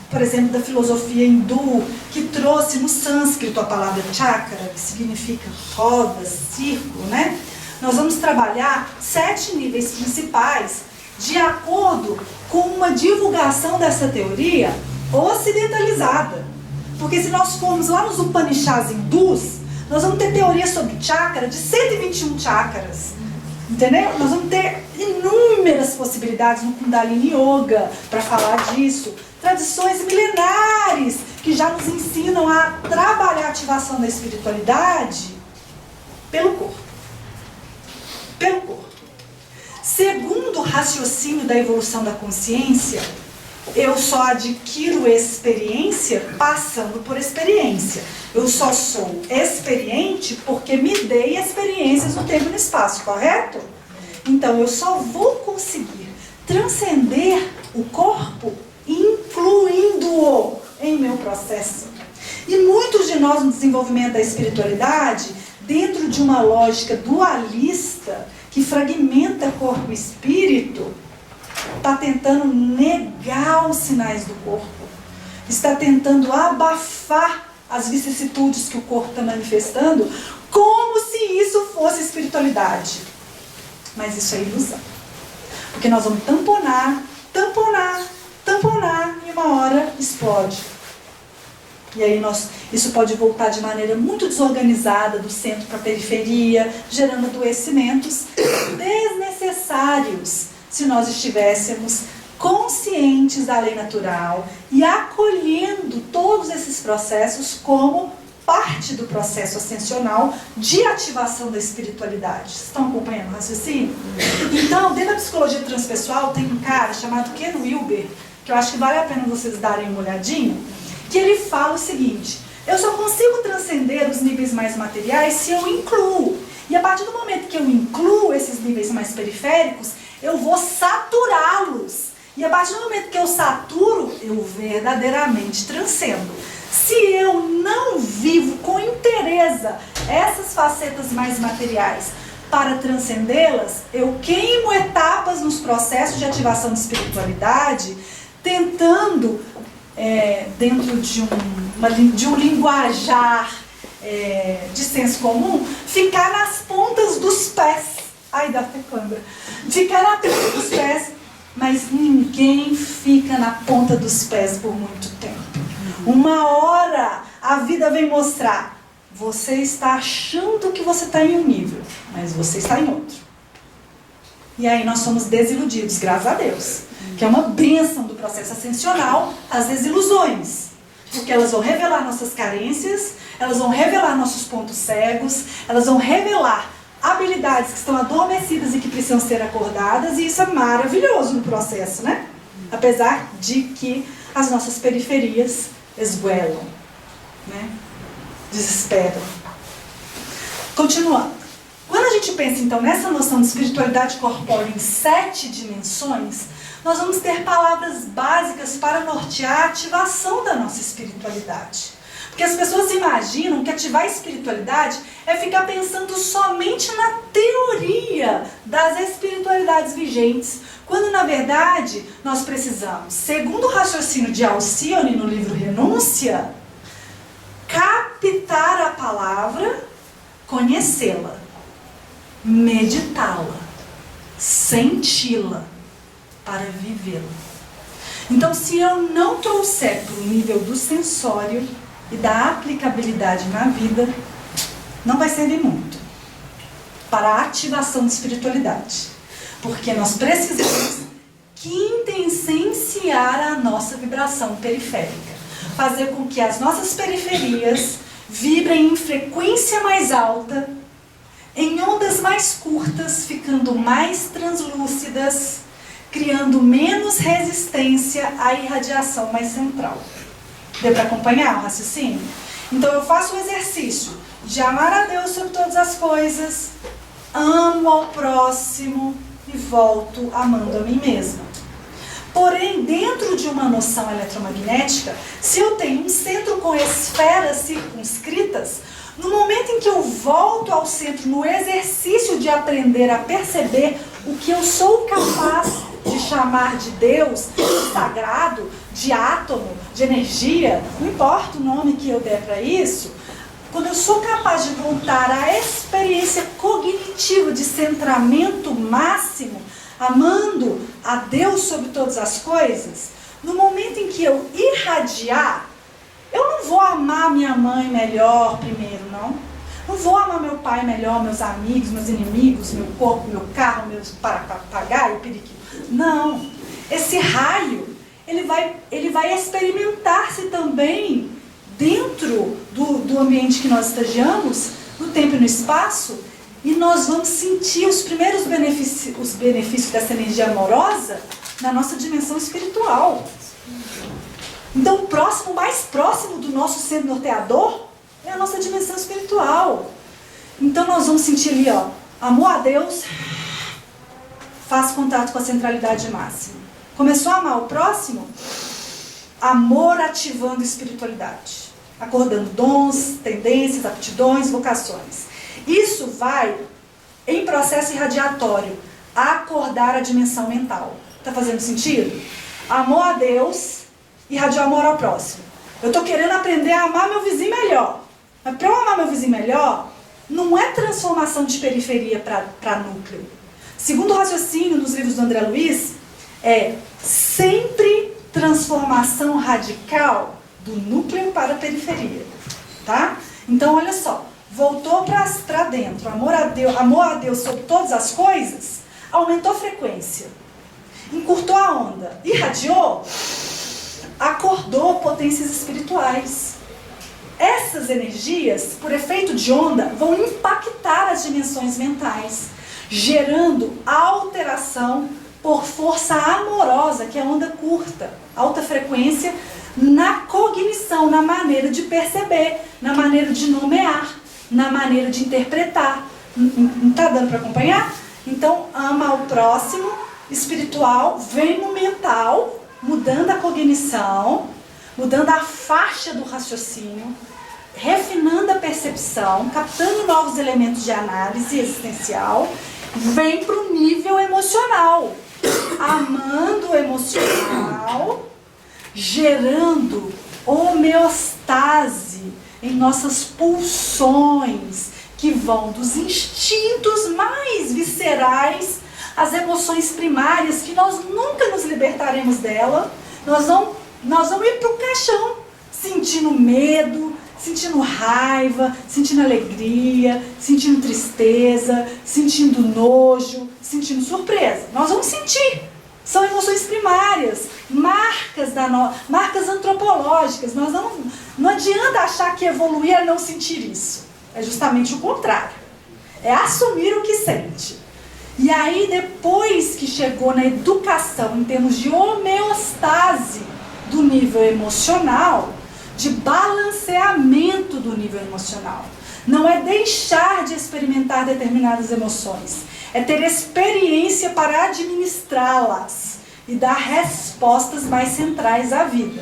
Speaker 1: por exemplo, da filosofia hindu, que trouxe no sânscrito a palavra chakra, que significa roda, círculo, né? Nós vamos trabalhar 7 níveis principais de acordo com uma divulgação dessa teoria ocidentalizada. Porque se nós formos lá nos Upanishads hindus, nós vamos ter teoria sobre chakra de 121 chakras. Entendeu? Nós vamos ter inúmeras possibilidades no Kundalini Yoga para falar disso. Tradições milenares que já nos ensinam a trabalhar a ativação da espiritualidade pelo corpo. Pelo corpo. Segundo o raciocínio da evolução da consciência, eu só adquiro experiência passando por experiência. Eu só sou experiente porque me dei experiências no tempo e no espaço, correto? Então eu só vou conseguir transcender o corpo incluindo-o em meu processo. E muitos de nós no desenvolvimento da espiritualidade, dentro de uma lógica dualista que fragmenta corpo e espírito, está tentando negar os sinais do corpo, está tentando abafar as vicissitudes que o corpo está manifestando, como se isso fosse espiritualidade. Mas isso é ilusão. Porque nós vamos tamponar, e uma hora explode. E aí isso pode voltar de maneira muito desorganizada do centro para a periferia, gerando adoecimentos desnecessários, se nós estivéssemos conscientes da lei natural e acolhendo todos esses processos como parte do processo ascensional de ativação da espiritualidade. Vocês estão acompanhando o raciocínio? Então, dentro da psicologia transpessoal, tem um cara chamado Ken Wilber, que eu acho que vale a pena vocês darem uma olhadinha, que ele fala o seguinte: eu só consigo transcender os níveis mais materiais se eu incluo. E a partir do momento que eu incluo esses níveis mais periféricos, eu vou saturá-los. E a partir do momento que eu saturo, eu verdadeiramente transcendo. Se eu não vivo com inteireza essas facetas mais materiais para transcendê-las, eu queimo etapas nos processos de ativação de espiritualidade, tentando, dentro de um linguajar de senso comum, ficar nas pontas dos pés. Ai, dá até câimbra. Ficar na ponta dos pés, mas ninguém fica na ponta dos pés por muito tempo. Uma hora a vida vem mostrar: você está achando que você está em um nível, mas você está em outro. E aí nós somos desiludidos, graças a Deus, que é uma bênção do processo ascensional, as desilusões, porque elas vão revelar nossas carências, elas vão revelar nossos pontos cegos, elas vão revelar habilidades que estão adormecidas e que precisam ser acordadas, e isso é maravilhoso no processo, né? Apesar de que as nossas periferias esguelam, né? Desesperam. Continuando. Quando a gente pensa, então, nessa noção de espiritualidade corpórea em 7 dimensões, nós vamos ter palavras básicas para nortear a ativação da nossa espiritualidade. Porque as pessoas imaginam que ativar a espiritualidade é ficar pensando somente na teoria das espiritualidades vigentes, quando na verdade nós precisamos, segundo o raciocínio de Alcione no livro Renúncia, captar a palavra, conhecê-la, meditá-la, senti-la, para vivê-la. Então, se eu não trouxer para o nível do sensório e da aplicabilidade na vida, não vai servir muito para a ativação de espiritualidade. Porque nós precisamos quintessenciar a nossa vibração periférica. Fazer com que as nossas periferias vibrem em frequência mais alta, em ondas mais curtas, ficando mais translúcidas, criando menos resistência à irradiação mais central. Deu para acompanhar o raciocínio? Então eu faço o exercício de amar a Deus sobre todas as coisas, amo ao próximo e volto amando a mim mesma. Porém, dentro de uma noção eletromagnética, se eu tenho um centro com esferas circunscritas, no momento em que eu volto ao centro, no exercício de aprender a perceber o que eu sou capaz de chamar de Deus, de sagrado, de átomo, de energia, não importa o nome que eu der para isso, quando eu sou capaz de voltar à experiência cognitiva de centramento máximo, amando a Deus sobre todas as coisas, no momento em que eu irradiar, eu não vou amar minha mãe melhor primeiro, não. Não vou amar meu pai melhor, meus amigos, meus inimigos, meu corpo, meu carro, meus papagaio, periquito. Não. Esse raio, ele vai experimentar-se também dentro do ambiente que nós estagiamos, no tempo e no espaço, e nós vamos sentir os primeiros benefícios dessa energia amorosa na nossa dimensão espiritual. Então, o mais próximo do nosso ser norteador é a nossa dimensão espiritual. Então, nós vamos sentir ali, ó, amor a Deus, faz contato com a centralidade máxima. Começou a amar o próximo, amor ativando espiritualidade, acordando dons, tendências, aptidões, vocações. Isso vai, em processo irradiatório, acordar a dimensão mental. Está fazendo sentido? Amor a Deus, irradiar amor ao próximo. Eu estou querendo aprender a amar meu vizinho melhor. Mas para eu amar meu vizinho melhor, não é transformação de periferia para núcleo. Segundo o raciocínio nos livros do André Luiz, é sempre transformação radical do núcleo para a periferia. Tá? Então, olha só. Voltou para dentro. Amor a Deus sobre todas as coisas, aumentou a frequência. Encurtou a onda. Irradiou, acordou potências espirituais. Essas energias, por efeito de onda, vão impactar as dimensões mentais, gerando alteração por força amorosa, que é a onda curta, alta frequência, na cognição, na maneira de perceber, na maneira de nomear, na maneira de interpretar. Não está dando para acompanhar? Então, ama o próximo, espiritual, vem no mental, mudando a cognição, mudando a faixa do raciocínio, refinando a percepção, captando novos elementos de análise existencial, vem para o nível emocional, amando o emocional, gerando homeostase em nossas pulsões, que vão dos instintos mais viscerais às emoções primárias, que nós nunca nos libertaremos dela. Nós vamos ir para o caixão, sentindo medo, sentindo raiva, sentindo alegria, sentindo tristeza, sentindo nojo, sentindo surpresa. Nós vamos sentir. São emoções primárias, marcas antropológicas. Não adianta achar que evoluir é não sentir isso. É justamente o contrário. É assumir o que sente. E aí, depois que chegou na educação, em termos de homeostase do nível emocional, de balanceamento do nível emocional, não é deixar de experimentar determinadas emoções, é ter experiência para administrá-las e dar respostas mais centrais à vida,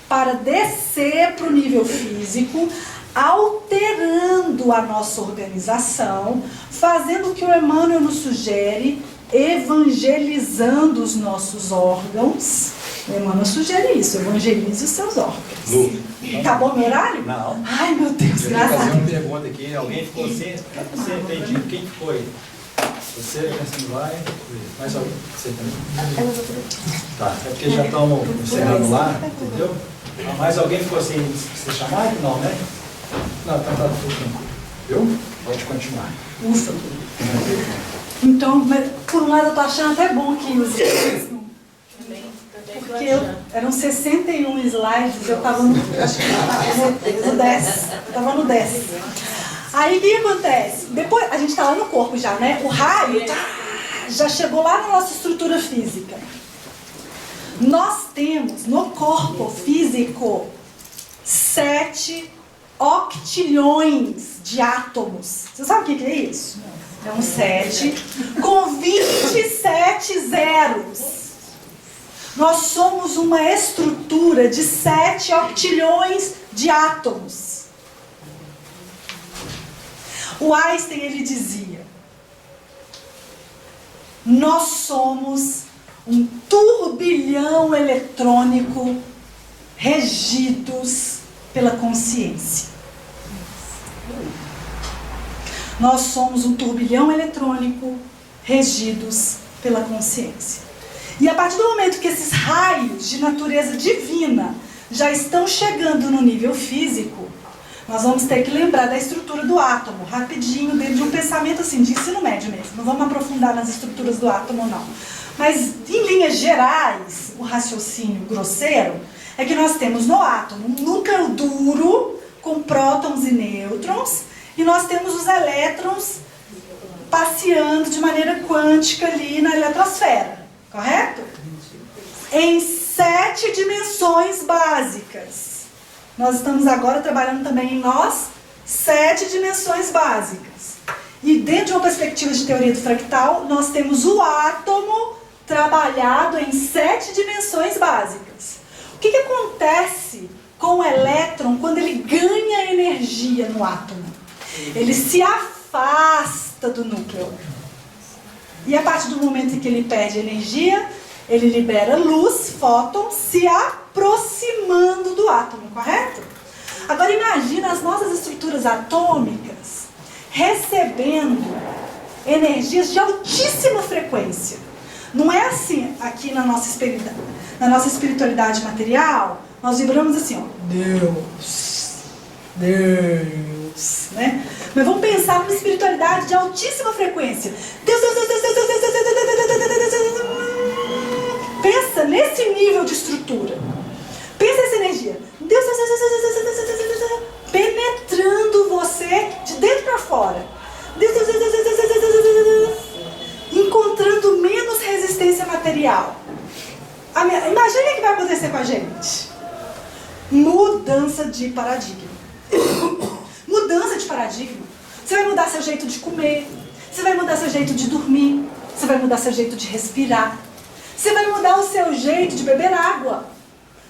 Speaker 1: para descer para o nível físico, alterando a nossa organização, fazendo o que o Emmanuel nos sugere, evangelizando os nossos órgãos. O Emmanuel sugere isso, evangelize os seus órgãos. Acabou meu horário?
Speaker 3: Não.
Speaker 1: Ai, meu Deus, graças a Deus.
Speaker 3: Eu vou fazer uma pergunta aqui, alguém ficou sem entendido, quem foi? Você, pensando lá, mais alguém? Você também? Tá, é porque já estamos encerrando lá, entendeu? Mais alguém ficou sem ser chamado? Não, né? Não, tá tudo tranquilo. Viu? Pode continuar.
Speaker 1: Ufa. Então, por um lado eu tô achando até bom que os porque eram 61 slides, eu estava no 10. Eu estava no 10. Aí o que acontece? Depois, a gente está lá no corpo já, né? O raio já chegou lá na nossa estrutura física. Nós temos no corpo físico 7 octilhões de átomos. Você sabe o que é isso? É um 7 com 27 zeros. Nós somos uma estrutura de 7 octilhões de átomos. O Einstein, ele dizia: nós somos um turbilhão eletrônico regidos pela consciência. Nós somos um turbilhão eletrônico regidos pela consciência. E a partir do momento que esses raios de natureza divina já estão chegando no nível físico, nós vamos ter que lembrar da estrutura do átomo, rapidinho, dentro de um pensamento assim, de ensino médio mesmo. Não vamos aprofundar nas estruturas do átomo, não. Mas, em linhas gerais, o raciocínio grosseiro é que nós temos no átomo um núcleo duro, com prótons e nêutrons, e nós temos os elétrons passeando de maneira quântica ali na eletrosfera, correto? Em 7 dimensões básicas. Nós estamos agora trabalhando também em 7 dimensões básicas. E dentro de uma perspectiva de teoria do fractal, nós temos o átomo trabalhado em 7 dimensões básicas. O que acontece com o elétron quando ele ganha energia no átomo? Ele se afasta do núcleo. E a partir do momento em que ele perde energia, ele libera luz, fótons, se aproximando do átomo, correto? Agora imagina as nossas estruturas atômicas recebendo energias de altíssima frequência. Não é assim aqui na nossa espiritualidade material, nós vibramos assim, ó, Deus, né? Mas vamos pensar numa espiritualidade de altíssima frequência. Deus, Deus, Deus, Deus, Deus, Deus, Deus, Deus, Deus, Deus, Deus, Deus, Deus, Deus. Pensa nesse nível de estrutura. Pensa nessa energia. Deus, Deus, Deus, Deus, Deus, Deus, Deus, Deus, Deus, Deus, penetrando você de dentro para fora. Deus, Deus, Deus, Deus, Deus, Deus, Deus, Deus, Deus, Deus, encontrando menos resistência material. Imagina o que vai acontecer com a gente. Mudança de paradigma. Mudança de paradigma. Você vai mudar seu jeito de comer. Você vai mudar seu jeito de dormir. Você vai mudar seu jeito de respirar. Você vai mudar o seu jeito de beber água.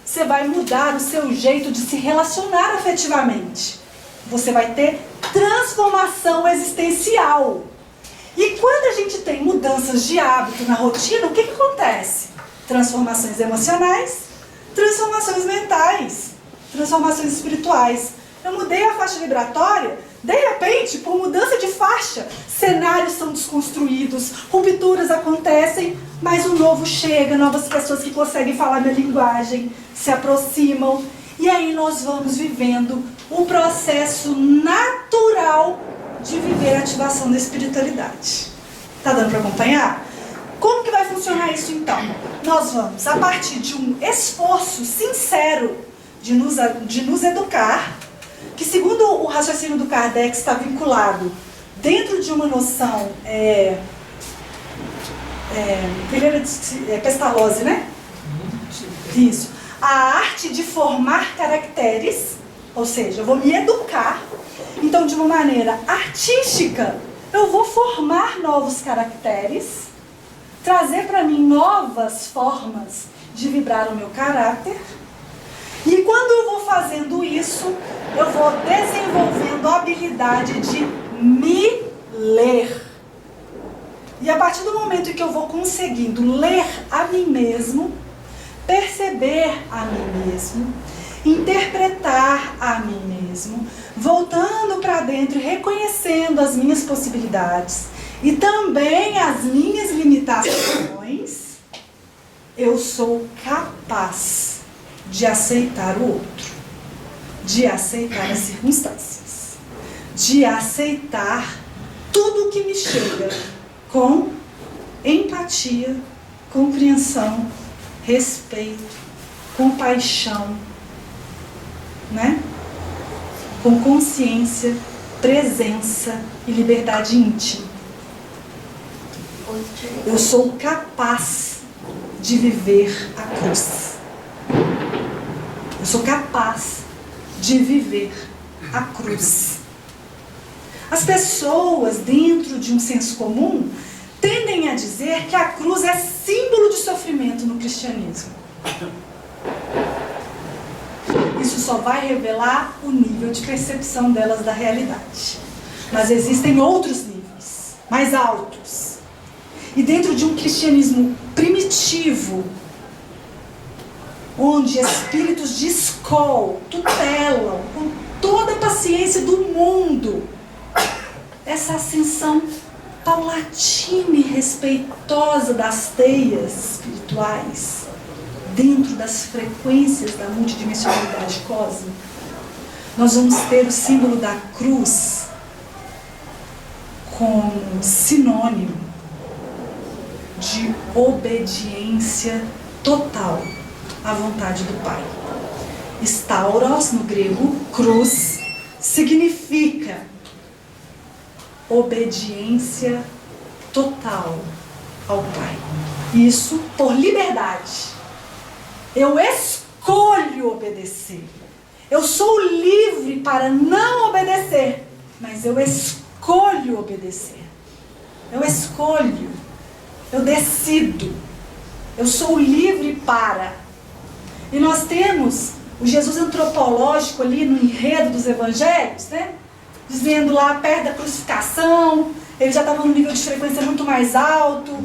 Speaker 1: Você vai mudar o seu jeito de se relacionar afetivamente. Você vai ter transformação existencial. E quando a gente tem mudanças de hábito na rotina, o que acontece? Transformações emocionais, transformações mentais, transformações espirituais. Eu mudei a faixa vibratória, de repente, por mudança de faixa, cenários são desconstruídos, rupturas acontecem, mas o novo chega, novas pessoas que conseguem falar minha linguagem se aproximam, e aí nós vamos vivendo o processo natural de viver a ativação da espiritualidade. Tá dando para acompanhar? Como que vai funcionar isso então? Nós vamos, a partir de um esforço sincero de nos educar, que segundo o raciocínio do Kardec está vinculado dentro de uma noção Pestalozzi, né? Isso. A arte de formar caracteres, ou seja, eu vou me educar. Então, de uma maneira artística, eu vou formar novos caracteres, trazer para mim novas formas de vibrar o meu caráter. E quando eu vou fazendo isso, eu vou desenvolvendo a habilidade de me ler. E a partir do momento em que eu vou conseguindo ler a mim mesmo, perceber a mim mesmo, interpretar a mim mesmo, voltando para dentro e reconhecendo as minhas possibilidades e também as minhas limitações, eu sou capaz de aceitar o outro, de aceitar as circunstâncias, de aceitar tudo que me chega com empatia, compreensão, respeito, compaixão, né? Com consciência, presença e liberdade íntima. Eu sou capaz de viver a cruz. Eu sou capaz de viver a cruz. As pessoas, dentro de um senso comum, tendem a dizer que a cruz é símbolo de sofrimento no cristianismo. Isso só vai revelar o nível de percepção delas da realidade. Mas existem outros níveis, mais altos. E dentro de um cristianismo primitivo, onde espíritos de escol tutelam com toda a paciência do mundo essa ascensão paulatina e respeitosa das teias espirituais, dentro das frequências da multidimensionalidade cósmica, nós vamos ter o símbolo da cruz como sinônimo de obediência total à vontade do Pai. Stauros, no grego, cruz, significa obediência total ao Pai. Isso por liberdade. Eu escolho obedecer. Eu sou livre para não obedecer, mas eu escolho obedecer. Eu escolho. Eu decido. Eu sou livre para. E nós temos o Jesus antropológico ali no enredo dos evangelhos, né? Dizendo lá perto da crucificação, ele já estava num nível de frequência muito mais alto.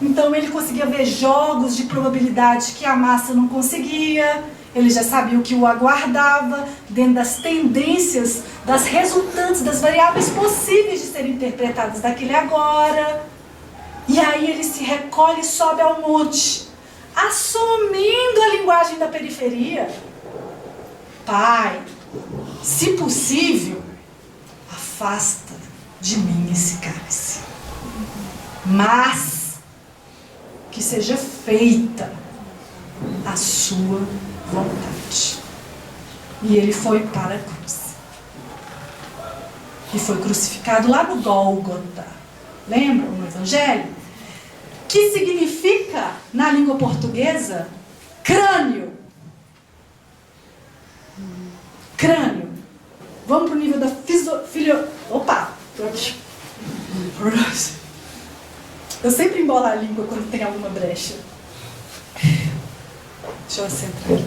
Speaker 1: Então ele conseguia ver jogos de probabilidade que a massa não conseguia. Ele já sabia o que o aguardava dentro das tendências, das resultantes, das variáveis possíveis de serem interpretadas daquele agora. E aí ele se recolhe e sobe ao monte, assumindo a linguagem da periferia. Pai, se possível, afasta de mim esse cálice, mas que seja feita a sua vontade. E ele foi para a cruz. E foi crucificado lá no Gólgota. Lembram no Evangelho? Que significa, na língua portuguesa, crânio. Crânio. Vamos para o nível da Opa! Eu sempre embolo a língua quando tem alguma brecha. Deixa eu centrar aqui.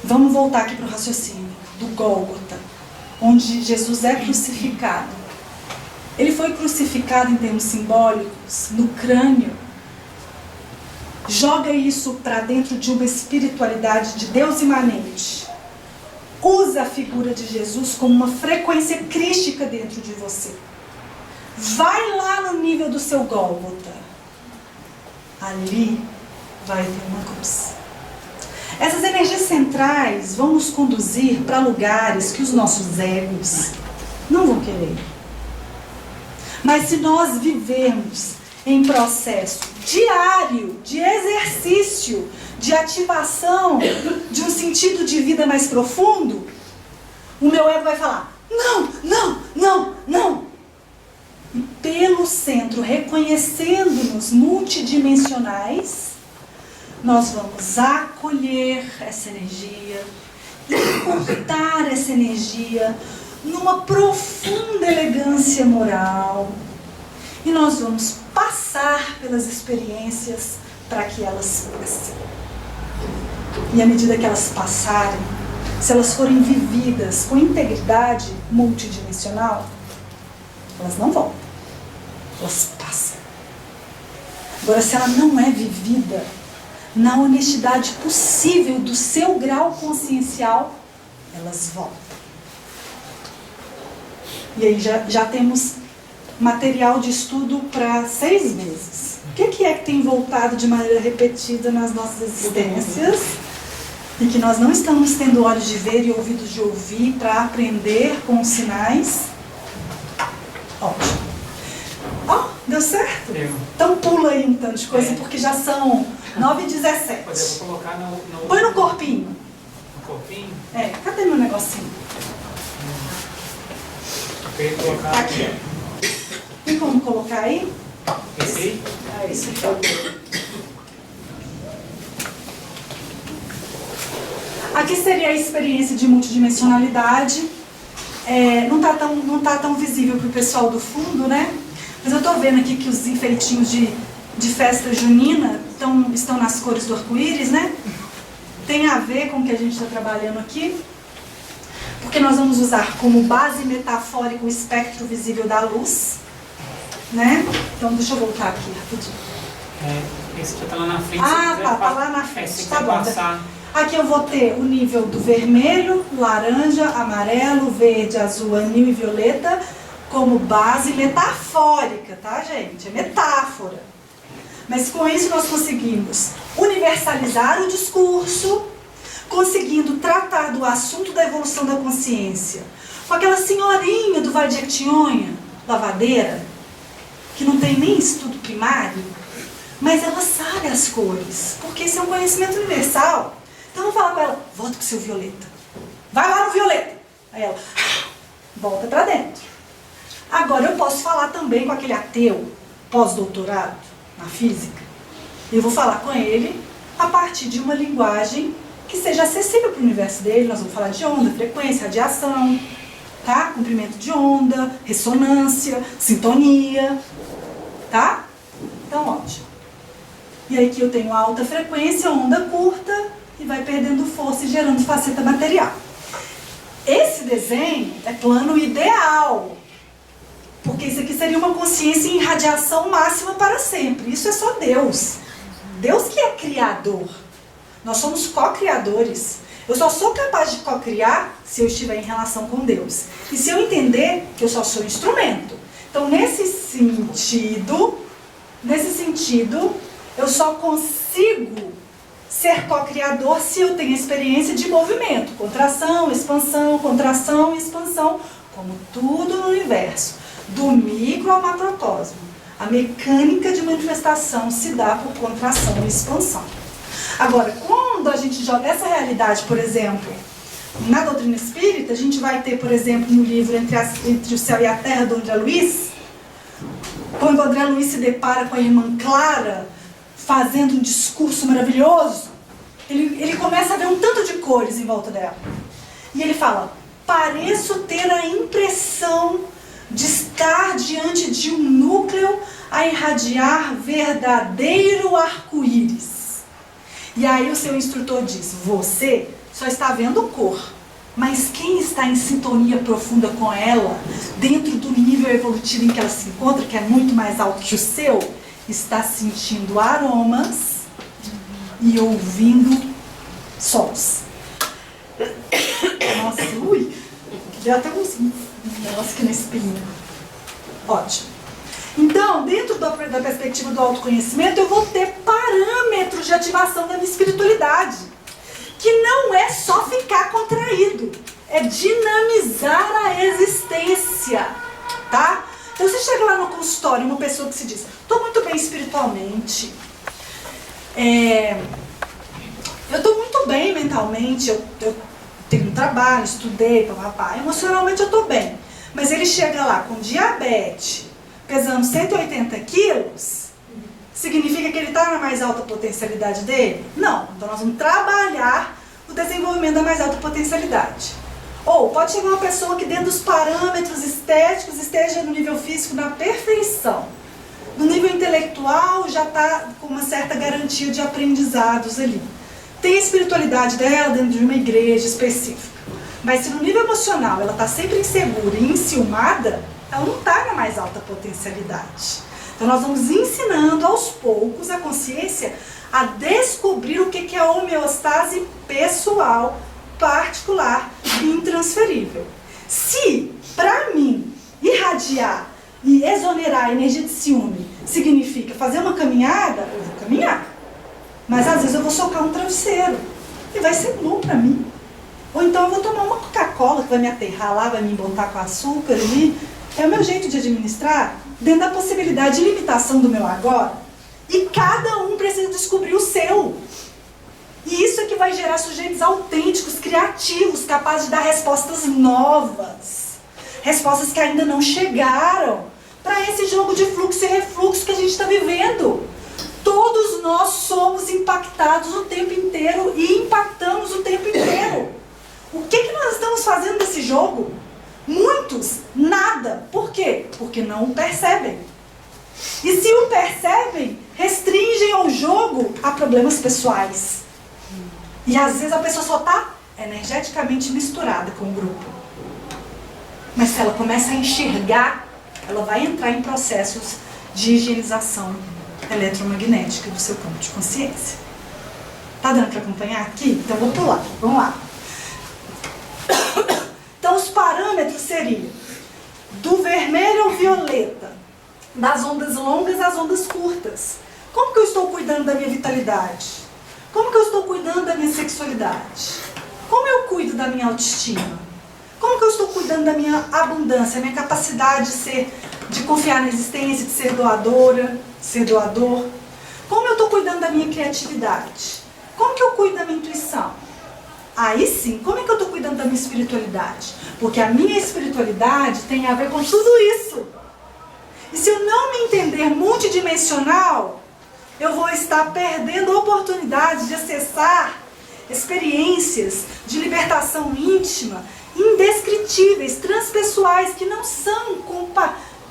Speaker 1: Vamos voltar aqui para o raciocínio do Gólgota, onde Jesus é crucificado. Ele foi crucificado em termos simbólicos no crânio. Joga isso para dentro de uma espiritualidade de Deus imanente. Usa a figura de Jesus como uma frequência crística dentro de você. Vai lá no nível do seu Gólgota. Ali vai ter uma cruz. Essas energias centrais vão nos conduzir para lugares que os nossos egos não vão querer. Mas se nós vivermos em processo diário de exercício, de ativação de um sentido de vida mais profundo, o meu ego vai falar: não, não, não, não. E pelo centro, reconhecendo-nos multidimensionais, nós vamos acolher essa energia, importar essa energia numa profunda elegância moral. E nós vamos passar pelas experiências para que elas passem. E à medida que elas passarem, se elas forem vividas com integridade multidimensional, elas não voltam, elas passam. Agora, se ela não é vivida na honestidade possível do seu grau consciencial, elas voltam. E aí já temos material de estudo para 6 meses. O que é que tem voltado de maneira repetida nas nossas existências e que nós não estamos tendo olhos de ver e ouvidos de ouvir para aprender com os sinais? Ótimo. Ó, deu certo?
Speaker 4: Deu.
Speaker 1: Então pula aí um tanto de coisa, porque já são 9h17.
Speaker 4: Podemos colocar no...
Speaker 1: Põe no corpinho.
Speaker 4: No corpinho?
Speaker 1: Cadê meu negocinho?
Speaker 4: Eu queria colocar...
Speaker 1: Aqui. Tem como colocar aí?
Speaker 4: Esse aí?
Speaker 1: Esse aqui. Aqui seria a experiência de multidimensionalidade. Não tá tão visível para o pessoal do fundo, né? Mas eu estou vendo aqui que os enfeitinhos de festa junina estão nas cores do arco-íris, né? Tem a ver com o que a gente está trabalhando aqui. Porque nós vamos usar como base metafórica o espectro visível da luz, né? Então deixa eu voltar aqui rapidinho.
Speaker 4: Esse já está lá na frente.
Speaker 1: Tá lá na frente. Tá bom.
Speaker 4: Passar.
Speaker 1: Aqui eu vou ter o nível do vermelho, laranja, amarelo, verde, azul, anil e violeta, como base metafórica, tá, gente? É metáfora. Mas com isso nós conseguimos universalizar o discurso, conseguindo tratar do assunto da evolução da consciência com aquela senhorinha do Vale de Jequitinhonha, lavadeira, que não tem nem estudo primário, mas ela sabe as cores, porque isso é um conhecimento universal. Então eu vou falar com ela, volta com o seu violeta. Vai lá no violeta. Aí ela, volta para dentro. Agora eu posso falar também com aquele ateu, pós-doutorado, na física. Eu vou falar com ele a partir de uma linguagem que seja acessível para o universo dele. Nós vamos falar de onda, frequência, radiação, tá? Comprimento de onda, ressonância, sintonia, tá? Então, ótimo. E aí que eu tenho alta frequência, onda curta, e vai perdendo força e gerando faceta material. Esse desenho é plano ideal, porque isso aqui seria uma consciência em radiação máxima para sempre. Isso é só Deus. Deus que é criador. Nós somos co-criadores. Eu só sou capaz de co-criar se eu estiver em relação com Deus. E se eu entender que eu só sou instrumento. Então, nesse sentido, eu só consigo ser co-criador se eu tenho experiência de movimento. Contração, expansão, como tudo no universo. Do micro ao macrocosmo. A mecânica de manifestação se dá por contração e expansão. Agora, quando a gente joga essa realidade, por exemplo, na doutrina espírita, a gente vai ter, por exemplo, no livro Entre o Céu e a Terra, do André Luiz, quando o André Luiz se depara com a irmã Clara, fazendo um discurso maravilhoso, ele começa a ver um tanto de cores em volta dela. E ele fala, pareço ter a impressão de estar diante de um núcleo a irradiar verdadeiro arco-íris. E aí o seu instrutor diz, você só está vendo cor, mas quem está em sintonia profunda com ela, dentro do nível evolutivo em que ela se encontra, que é muito mais alto que o seu, está sentindo aromas e ouvindo sons. Nossa, ui, deu até um negócio aqui na espinha. Ótimo. Então, dentro da perspectiva do autoconhecimento, eu vou ter parâmetros de ativação da minha espiritualidade. Que não é só ficar contraído, é dinamizar a existência, tá? Então, você chega lá no consultório, uma pessoa que se diz, estou muito bem espiritualmente, eu estou muito bem mentalmente, eu tenho um trabalho, estudei, papapá, emocionalmente eu estou bem. Mas ele chega lá com diabetes, pesando 180 quilos, significa que ele está na mais alta potencialidade dele? Não. Então nós vamos trabalhar o desenvolvimento da mais alta potencialidade. Ou pode chegar uma pessoa que dentro dos parâmetros estéticos esteja no nível físico na perfeição. No nível intelectual já está com uma certa garantia de aprendizados ali. Tem a espiritualidade dela dentro de uma igreja específica. Mas se no nível emocional ela está sempre insegura e enciumada, ela não está na mais alta potencialidade. Então nós vamos ensinando aos poucos a consciência a descobrir o que é a homeostase pessoal, particular e intransferível. Se, para mim, irradiar e exonerar a energia de ciúme significa fazer uma caminhada, eu vou caminhar. Mas às vezes eu vou socar um travesseiro e vai ser bom para mim. Ou então eu vou tomar uma Coca-Cola que vai me aterrar lá, vai me botar com açúcar ali. É o meu jeito de administrar dentro da possibilidade de limitação do meu agora. E cada um precisa descobrir o seu. E isso é que vai gerar sujeitos autênticos, criativos, capazes de dar respostas novas. Respostas que ainda não chegaram para esse jogo de fluxo e refluxo que a gente está vivendo. Todos nós somos impactados o tempo inteiro e impactamos o tempo inteiro. O que nós estamos fazendo nesse jogo? Muitos, nada. Por quê? Porque não o percebem. E se o percebem, restringem ao jogo a problemas pessoais. E às vezes a pessoa só está energeticamente misturada com o grupo. Mas se ela começa a enxergar, ela vai entrar em processos de higienização eletromagnética do seu campo de consciência. Tá dando para acompanhar aqui? Então vou pular. Vamos lá. Então os parâmetros seriam do vermelho ao violeta, das ondas longas às ondas curtas. Como que eu estou cuidando da minha vitalidade? Como que eu estou cuidando da minha sexualidade? Como eu cuido da minha autoestima? Como que eu estou cuidando da minha abundância, minha capacidade de confiar na existência, de ser doadora, ser doador? Como eu estou cuidando da minha criatividade? Como que eu cuido da minha intuição? Aí sim, como é que eu estou cuidando da minha espiritualidade? Porque a minha espiritualidade tem a ver com tudo isso. E se eu não me entender multidimensional, eu vou estar perdendo a oportunidade de acessar experiências de libertação íntima, indescritíveis, transpessoais, que não são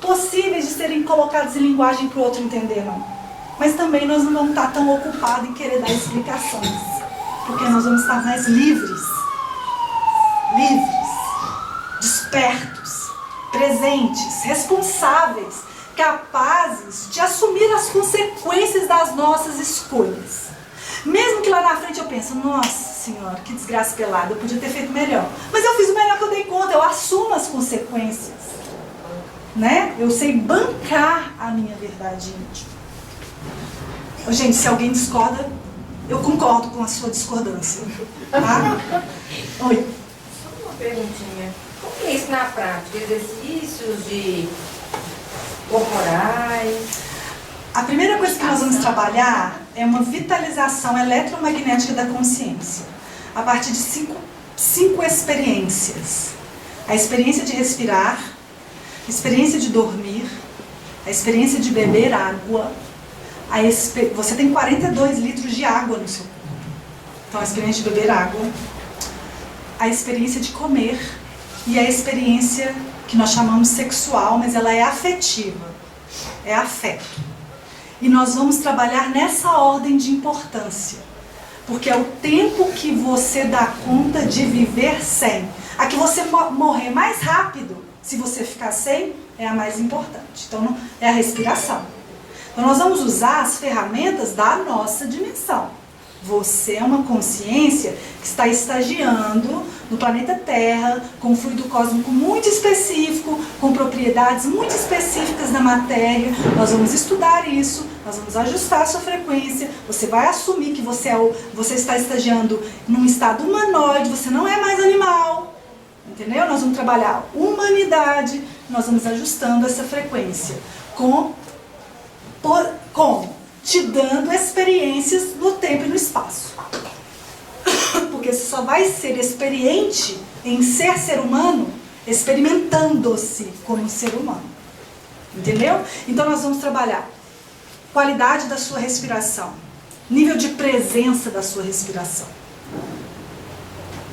Speaker 1: possíveis de serem colocadas em linguagem para o outro entender, não. Mas também nós não vamos estar tão ocupados em querer dar explicações, porque nós vamos estar mais livres, despertos, presentes, responsáveis, capazes de assumir as consequências das nossas escolhas. Mesmo que lá na frente eu pense, nossa senhora, que desgraça pelada, eu podia ter feito melhor. Mas eu fiz o melhor que eu dei conta, eu assumo as consequências. Né? Eu sei bancar a minha verdade íntima. Gente, se alguém discorda, eu concordo com a sua discordância. Tá? Oi.
Speaker 5: Só uma perguntinha. Como é isso na prática? Exercícios corporais?
Speaker 1: A primeira coisa que nós vamos trabalhar é uma vitalização eletromagnética da consciência. A partir de cinco experiências. A experiência de respirar, a experiência de dormir, a experiência de beber água. Você tem 42 litros de água no seu corpo. Então, a experiência de beber água, a experiência de comer e a experiência que nós chamamos sexual, mas ela é afetiva, é afeto. E nós vamos trabalhar nessa ordem de importância, porque é o tempo que você dá conta de viver sem. A que você morrer mais rápido, se você ficar sem, é a mais importante. Então, é a respiração. Então, nós vamos usar as ferramentas da nossa dimensão. Você é uma consciência que está estagiando no planeta Terra, com um fluido cósmico muito específico, com propriedades muito específicas da matéria. Nós vamos estudar isso, nós vamos ajustar a sua frequência. Você vai assumir que você está estagiando num estado humanoide, você não é mais animal. Entendeu? Nós vamos trabalhar humanidade, nós vamos ajustando essa frequência. Te dando experiências no tempo e no espaço. Porque você só vai ser experiente em ser humano experimentando-se como ser humano. Entendeu? Então nós vamos trabalhar qualidade da sua respiração, nível de presença da sua respiração,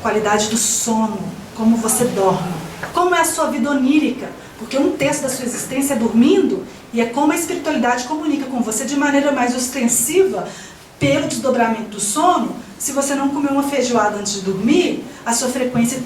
Speaker 1: qualidade do sono, como você dorme, como é a sua vida onírica, porque 1/3 da sua existência é dormindo, e é como a espiritualidade comunica com você de maneira mais ostensiva pelo desdobramento do sono. Se você não comer uma feijoada antes de dormir, a sua frequência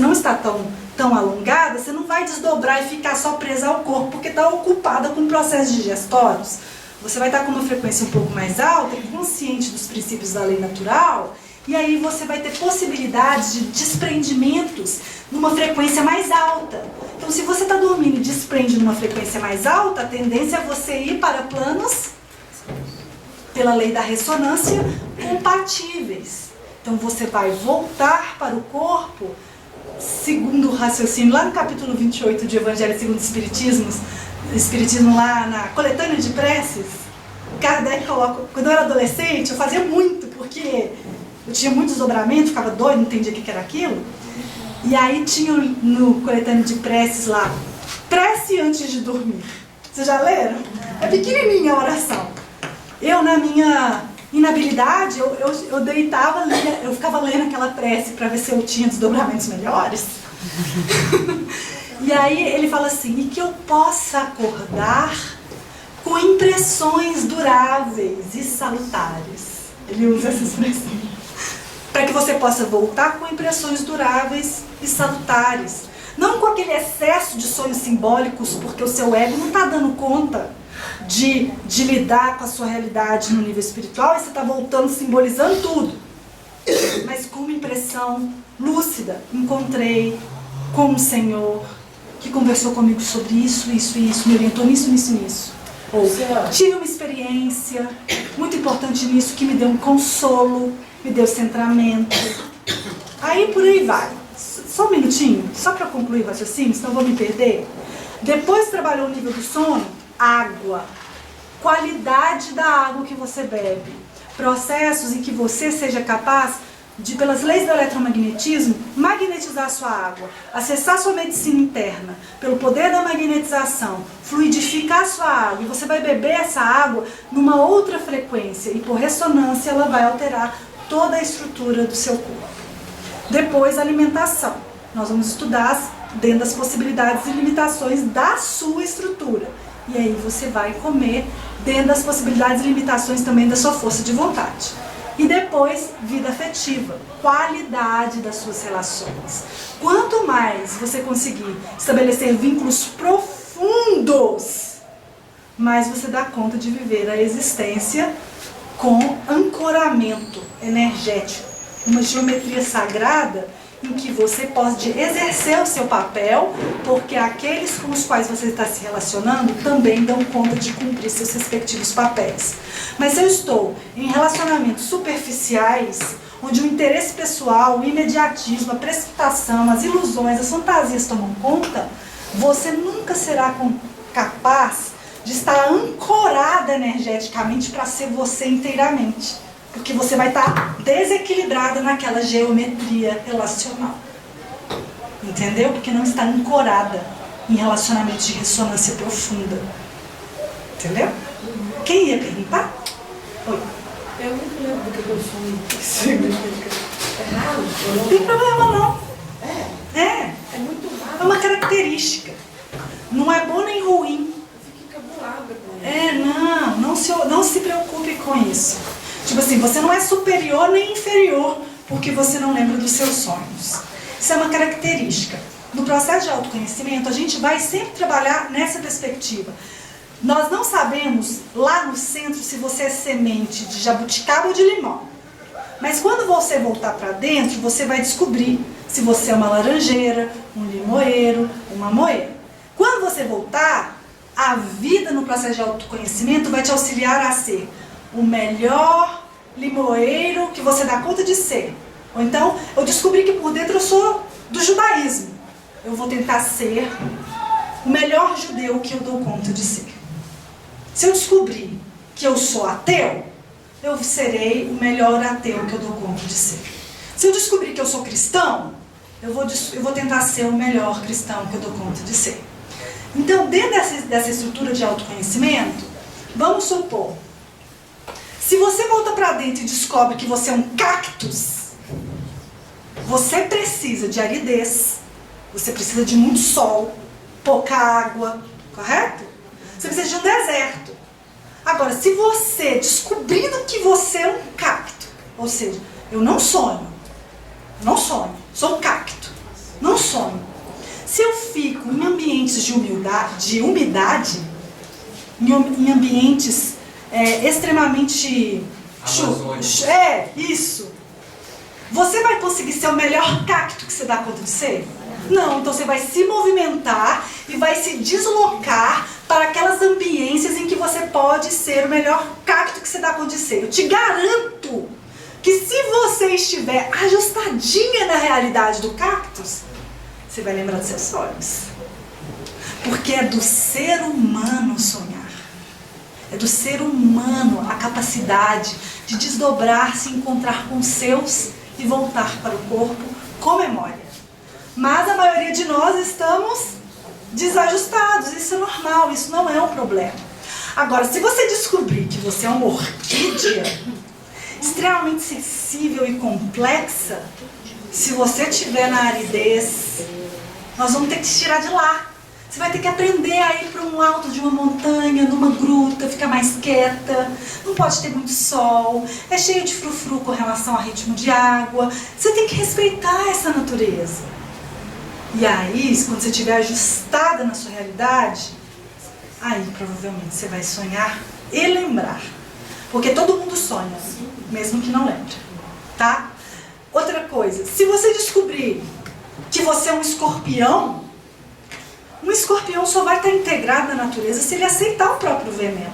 Speaker 1: não está tão alongada, você não vai desdobrar e ficar só presa ao corpo, porque está ocupada com processos digestórios. Você vai estar com uma frequência um pouco mais alta, consciente dos princípios da lei natural, e aí você vai ter possibilidades de desprendimentos numa frequência mais alta. Então, se você está dormindo e desprende numa frequência mais alta, a tendência é você ir para planos, pela lei da ressonância, compatíveis. Então, você vai voltar para o corpo, segundo o raciocínio, lá no capítulo 28 de Evangelho segundo o Espiritismo, lá na coletânea de preces, Kardec coloca, quando eu era adolescente, eu fazia muito, porque eu tinha muito desdobramento, ficava doido, não entendia o que era aquilo. E aí tinha no coletâneo de preces lá, prece antes de dormir. Vocês já leram? É pequenininha a oração. Eu, na minha inabilidade, eu deitava, eu ficava lendo aquela prece para ver se eu tinha desdobramentos melhores. E aí ele fala assim, e que eu possa acordar com impressões duráveis e salutares. Ele usa essa expressão. Para que você possa voltar com impressões duráveis e salutares. Não com aquele excesso de sonhos simbólicos, porque o seu ego não está dando conta de lidar com a sua realidade no nível espiritual, e você está voltando, simbolizando tudo. Mas com uma impressão lúcida. Encontrei com o Senhor, que conversou comigo sobre isso, isso e isso, me orientou nisso, nisso, nisso. Ou tive uma experiência muito importante nisso que me deu um consolo, me deu centramento. Aí por aí vai. Só um minutinho, só para concluir o raciocínio, senão eu vou me perder. Depois trabalhou o nível do sono, água. Qualidade da água que você bebe. Processos em que você seja capaz de, pelas leis do eletromagnetismo, magnetizar a sua água, acessar a sua medicina interna, pelo poder da magnetização, fluidificar a sua água, e você vai beber essa água numa outra frequência, e por ressonância ela vai alterar toda a estrutura do seu corpo. Depois, alimentação. Nós vamos estudar dentro das possibilidades e limitações da sua estrutura. E aí você vai comer dentro das possibilidades e limitações também da sua força de vontade. E depois, vida afetiva, qualidade das suas relações. Quanto mais você conseguir estabelecer vínculos profundos, mais você dá conta de viver a existência com ancoramento energético. Uma geometria sagrada em que você pode exercer o seu papel, porque aqueles com os quais você está se relacionando também dão conta de cumprir seus respectivos papéis. Mas se eu estou em relacionamentos superficiais, onde o interesse pessoal, o imediatismo, a precipitação, as ilusões, as fantasias tomam conta, você nunca será capaz de estar ancorada energeticamente para ser você inteiramente. Porque você vai estar desequilibrada naquela geometria relacional. Entendeu? Porque não está ancorada em relacionamentos de ressonância profunda. Entendeu? Quem ia perguntar? Oi.
Speaker 5: Eu não lembro do que eu significa. É raro?
Speaker 1: Não tem problema não.
Speaker 5: É muito raro.
Speaker 1: É uma característica. Não é bom nem ruim.
Speaker 5: Eu fico encabulada com isso.
Speaker 1: Não se preocupe com isso. Tipo assim, você não é superior nem inferior porque você não lembra dos seus sonhos. Isso é uma característica. No processo de autoconhecimento, a gente vai sempre trabalhar nessa perspectiva. Nós não sabemos lá no centro se você é semente de jabuticaba ou de limão. Mas quando você voltar para dentro, você vai descobrir se você é uma laranjeira, um limoeiro, uma moeira. Quando você voltar, a vida no processo de autoconhecimento vai te auxiliar a ser o melhor limoeiro que você dá conta de ser. Ou então, eu descobri que por dentro eu sou do judaísmo. Eu vou tentar ser o melhor judeu que eu dou conta de ser. Se eu descobrir que eu sou ateu, eu serei o melhor ateu que eu dou conta de ser. Se eu descobrir que eu sou cristão, eu vou tentar ser o melhor cristão que eu dou conta de ser. Então, dentro dessa estrutura de autoconhecimento, vamos supor, se você volta para dentro e descobre que você é um cactus, você precisa de aridez, você precisa de muito sol, pouca água, correto? Você precisa de um deserto. Agora, se você, descobrindo que você é um cacto, ou seja, eu não sonho, sou um cacto, não sonho. Se eu fico em ambientes de umidade, em ambientes extremamente... isso. Você vai conseguir ser o melhor cacto que você dá conta de ser? Não, então você vai se movimentar e vai se deslocar para aquelas ambiências em que você pode ser o melhor cacto que você dá conta de ser. Eu te garanto que se você estiver ajustadinha na realidade do cactus, você vai lembrar dos seus sonhos. Porque é do ser humano sonhar. É do ser humano a capacidade de desdobrar-se, encontrar com os seus e voltar para o corpo com memória. Mas a maioria de nós estamos desajustados. Isso é normal, isso não é um problema. Agora, se você descobrir que você é uma orquídea extremamente sensível e complexa, se você estiver na aridez, nós vamos ter que te tirar de lá. Você vai ter que aprender a ir para um alto de uma montanha, numa gruta, ficar mais quieta. Não pode ter muito sol. É cheio de frufru com relação ao ritmo de água. Você tem que respeitar essa natureza. E aí, quando você estiver ajustada na sua realidade, aí provavelmente você vai sonhar e lembrar. Porque todo mundo sonha, mesmo que não lembre. Tá? Outra coisa, se você descobrir que você é um escorpião, Um escorpião só vai estar integrado na natureza se ele aceitar o próprio veneno.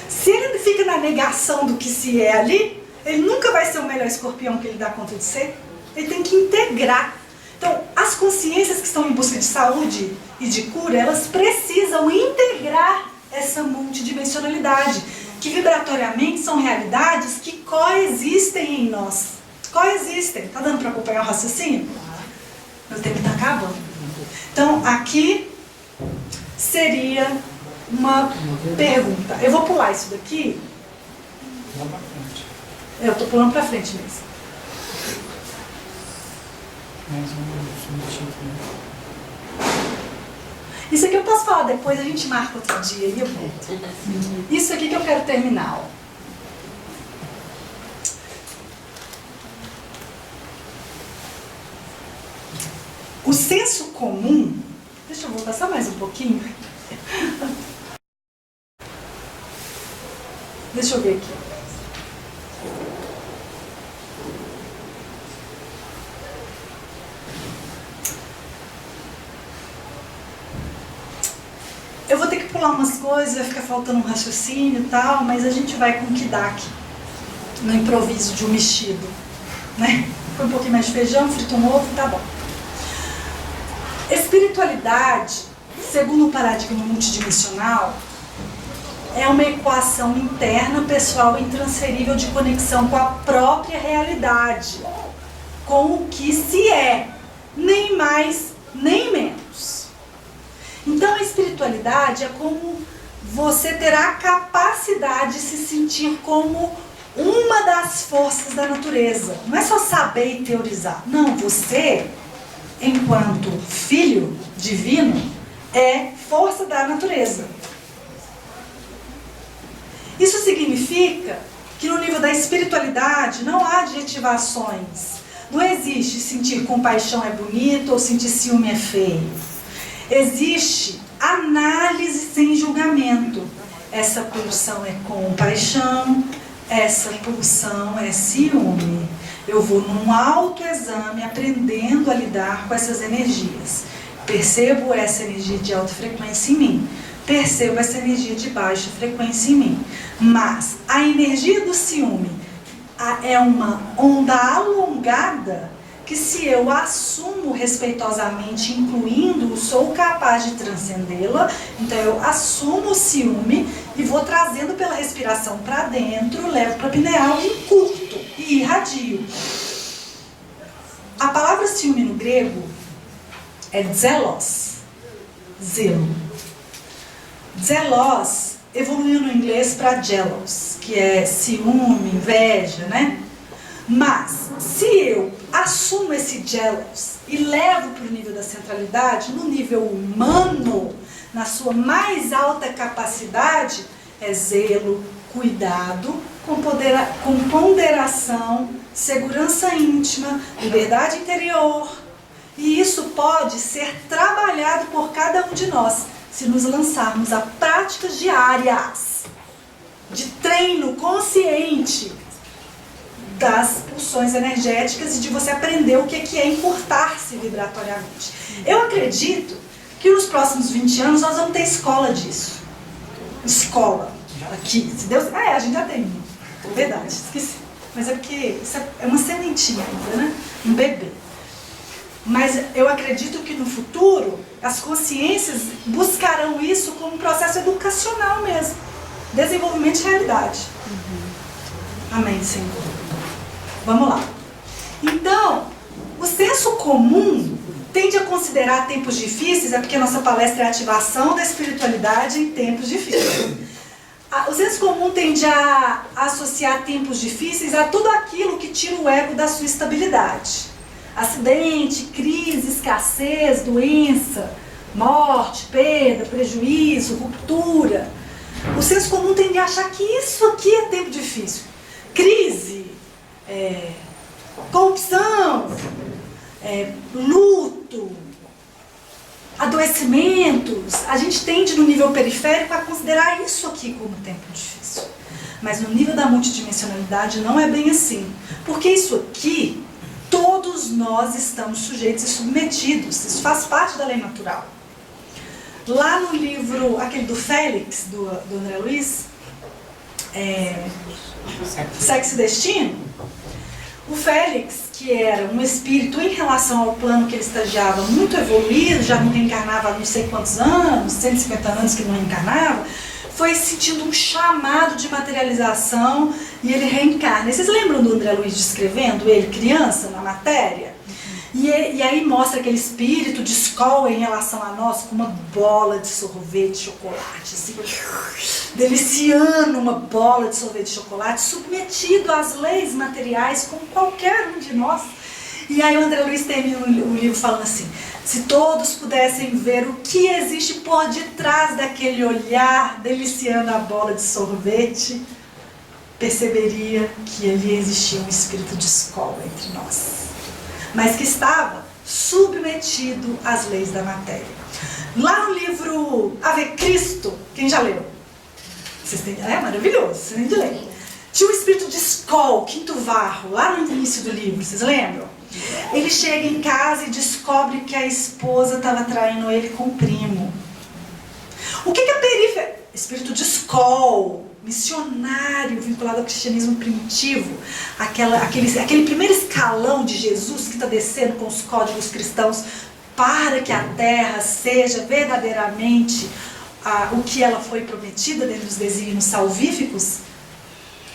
Speaker 1: Se ele fica na negação do que se é ali, ele nunca vai ser o melhor escorpião que ele dá conta de ser. Ele tem que integrar. Então, as consciências que estão em busca de saúde e de cura, elas precisam integrar essa multidimensionalidade, que vibratoriamente são realidades que coexistem em nós. Coexistem. Tá dando para acompanhar o raciocínio? Meu tempo está acabando. Então, aqui seria uma pergunta. Eu vou pular isso daqui.
Speaker 4: Lá pra frente.
Speaker 1: Eu estou pulando para frente mesmo.
Speaker 4: Mais um subtítulo.
Speaker 1: Isso aqui eu posso falar depois, a gente marca outro dia e eu volto. Isso aqui que eu quero terminar. Ó. O senso comum, deixa eu voltar só mais um pouquinho. Deixa eu ver aqui. Eu vou ter que pular umas coisas, vai ficar faltando um raciocínio e tal, mas a gente vai com o que dá aqui, no improviso de um mexido, né? Põe um pouquinho mais de feijão, frita um ovo, tá bom. Espiritualidade, segundo o paradigma multidimensional, é uma equação interna, pessoal e intransferível de conexão com a própria realidade, com o que se é, nem mais, nem menos. Então a espiritualidade é como você ter a capacidade de se sentir como uma das forças da natureza. Não é só saber e teorizar. Não, você, enquanto filho divino, é força da natureza. Isso significa que no nível da espiritualidade não há adjetivações. Não existe sentir compaixão é bonito ou sentir ciúme é feio. Existe análise sem julgamento. Essa pulsão é compaixão, essa pulsão é ciúme. Eu vou num autoexame aprendendo a lidar com essas energias. Percebo essa energia de alta frequência em mim. Percebo essa energia de baixa frequência em mim. Mas a energia do ciúme é uma onda alongada que, se eu assumo respeitosamente, incluindo, sou capaz de transcendê-la. Então eu assumo o ciúme e vou trazendo pela respiração para dentro, levo para a pineal e curto e irradio. A palavra ciúme no grego é zelos, zelo. Zelos evoluiu no inglês para jealous, que é ciúme, inveja, né? Mas se eu assumo esse jealous e levo para o nível da centralidade, no nível humano, na sua mais alta capacidade, é zelo, cuidado, com ponderação, segurança íntima, liberdade interior. E isso pode ser trabalhado por cada um de nós, se nos lançarmos a práticas diárias de treino consciente das pulsões energéticas e de você aprender o que é encurtar-se vibratoriamente. Eu acredito que nos próximos 20 anos nós vamos ter escola disso. Escola. Aqui, se Deus... a gente já tem. Verdade, esqueci. Mas é porque isso é uma sementinha ainda, né? Um bebê. Mas eu acredito que no futuro as consciências buscarão isso como um processo educacional mesmo. Desenvolvimento de realidade. Amém, Senhor. Vamos lá. Então, o senso comum tende a considerar tempos difíceis, é porque a nossa palestra é a ativação da espiritualidade em tempos difíceis. O senso comum tende a associar tempos difíceis a tudo aquilo que tira o ego da sua estabilidade. Acidente, crise, escassez, doença, morte, perda, prejuízo, ruptura. O senso comum tende a achar que isso aqui é tempo difícil. Crise, corrupção, luto, adoecimentos. A gente tende no nível periférico a considerar isso aqui como tempo difícil. Mas no nível da multidimensionalidade não é bem assim. Porque isso aqui, todos nós estamos sujeitos e submetidos. Isso faz parte da lei natural. Lá no livro, aquele do Félix, do André Luiz, Sexo e Destino, o Félix, que era um espírito em relação ao plano que ele estagiava muito evoluído, já não reencarnava há não sei quantos anos, 150 anos que não reencarnava, foi sentindo um chamado de materialização e ele reencarna. E vocês lembram do André Luiz descrevendo ele criança na matéria? E aí mostra aquele espírito de escola em relação a nós com uma bola de sorvete de chocolate, assim, deliciando uma bola de sorvete de chocolate, submetido às leis materiais como qualquer um de nós. E aí o André Luiz termina o livro falando assim: se todos pudessem ver o que existe por detrás daquele olhar deliciando a bola de sorvete, perceberia que ali existia um espírito de escola entre nós, mas que estava submetido às leis da matéria. Lá no livro Ave Cristo, quem já leu? Vocês têm, é maravilhoso, vocês têm de ler. Tinha um espírito de Skol, Quinto Varro, lá no início do livro, vocês lembram? Ele chega em casa e descobre que a esposa estava traindo ele com o primo. O que é periferia? Espírito de Skol, missionário vinculado ao cristianismo primitivo, aquele primeiro escalão de Jesus que está descendo com os códigos cristãos para que a terra seja verdadeiramente o que ela foi prometida dentro dos desígnios salvíficos.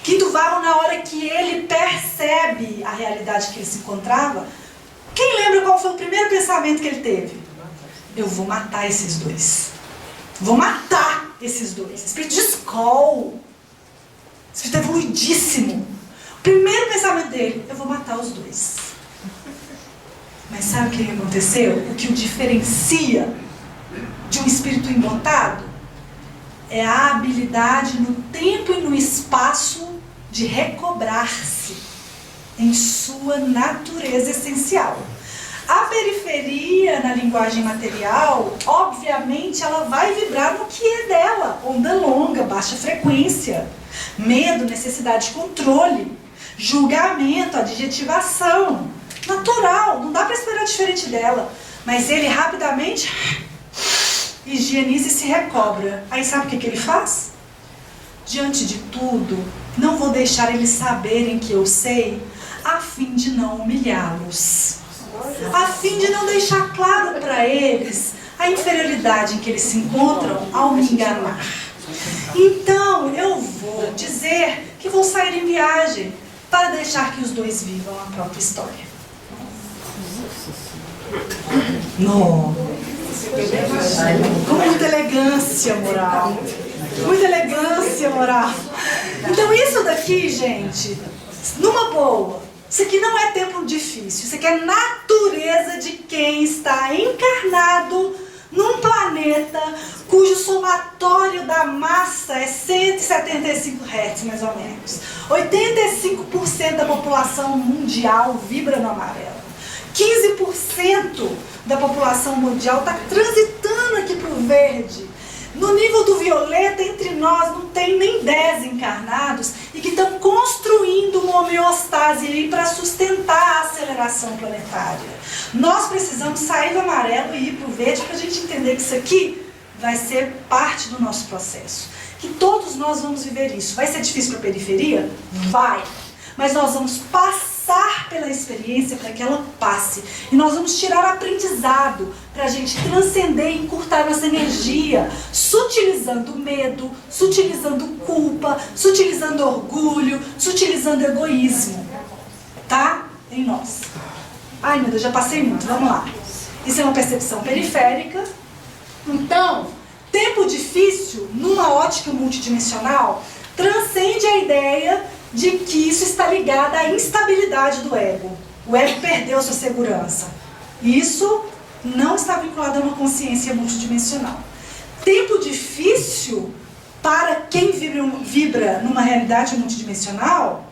Speaker 1: Quinto Varro, na hora que ele percebe a realidade que ele se encontrava, quem lembra qual foi o primeiro pensamento que ele teve? Eu vou matar esses dois. Vou matar esses dois. Espírito de Skol. Espírito evoluidíssimo. O primeiro pensamento dele: eu vou matar os dois. Mas sabe o que aconteceu? O que o diferencia de um espírito embotado é a habilidade no tempo e no espaço de recobrar-se em sua natureza essencial. A periferia na linguagem material, obviamente, ela vai vibrar no que é dela: onda longa, baixa frequência, medo, necessidade de controle, julgamento, adjetivação. Natural, não dá para esperar diferente dela. Mas ele rapidamente higieniza e se recobra. Aí sabe o que ele faz? Diante de tudo, não vou deixar eles saberem que eu sei, a fim de não humilhá-los, a fim de não deixar claro para eles a inferioridade em que eles se encontram ao me enganar. Então eu vou dizer que vou sair em viagem para deixar que os dois vivam a própria história. Não. Com muita elegância moral. Muita elegância moral. Então isso daqui, gente, numa boa, isso aqui não é tempo difícil. Isso aqui é natureza de quem está encarnado num planeta cujo somatório da massa é 175 Hz, mais ou menos. 85% da população mundial vibra no amarelo. 15% da população mundial está transitando aqui para o verde. No nível do violeta, entre nós não tem nem 10 encarnados e que estão construindo uma homeostase aí para sustentar a aceleração planetária. Nós precisamos sair do amarelo e ir para o verde para a gente entender que isso aqui vai ser parte do nosso processo. Que todos nós vamos viver isso. Vai ser difícil para a periferia? Vai. Mas nós vamos passar pela experiência para que ela passe. E nós vamos tirar aprendizado para a gente transcender e encurtar nossa energia, sutilizando medo, sutilizando culpa, sutilizando orgulho, sutilizando egoísmo. Tá? Em nós. Ai meu Deus, já passei muito, vamos lá. Isso é uma percepção periférica. Então, tempo difícil, numa ótica multidimensional, transcende a ideia de que isso está ligado à instabilidade do ego. O ego perdeu sua segurança. Isso não está vinculado a uma consciência multidimensional. Tempo difícil, para quem vibra numa realidade multidimensional,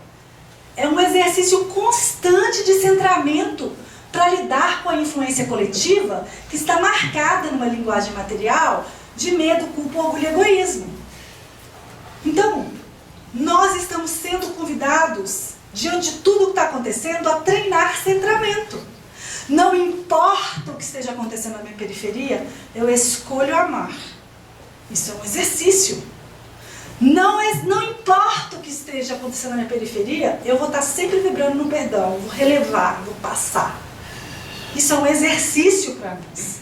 Speaker 1: é um exercício constante de centramento para lidar com a influência coletiva que está marcada numa linguagem material de medo, culpa, orgulho e egoísmo. Então, nós estamos sendo convidados, diante de tudo que está acontecendo, a treinar centramento. Não importa o que esteja acontecendo. acontecendo na minha periferia, eu escolho amar. Isso é um exercício. Não importa o que esteja acontecendo na minha periferia, eu vou estar sempre vibrando no perdão, vou relevar, vou passar. Isso é um exercício para nós.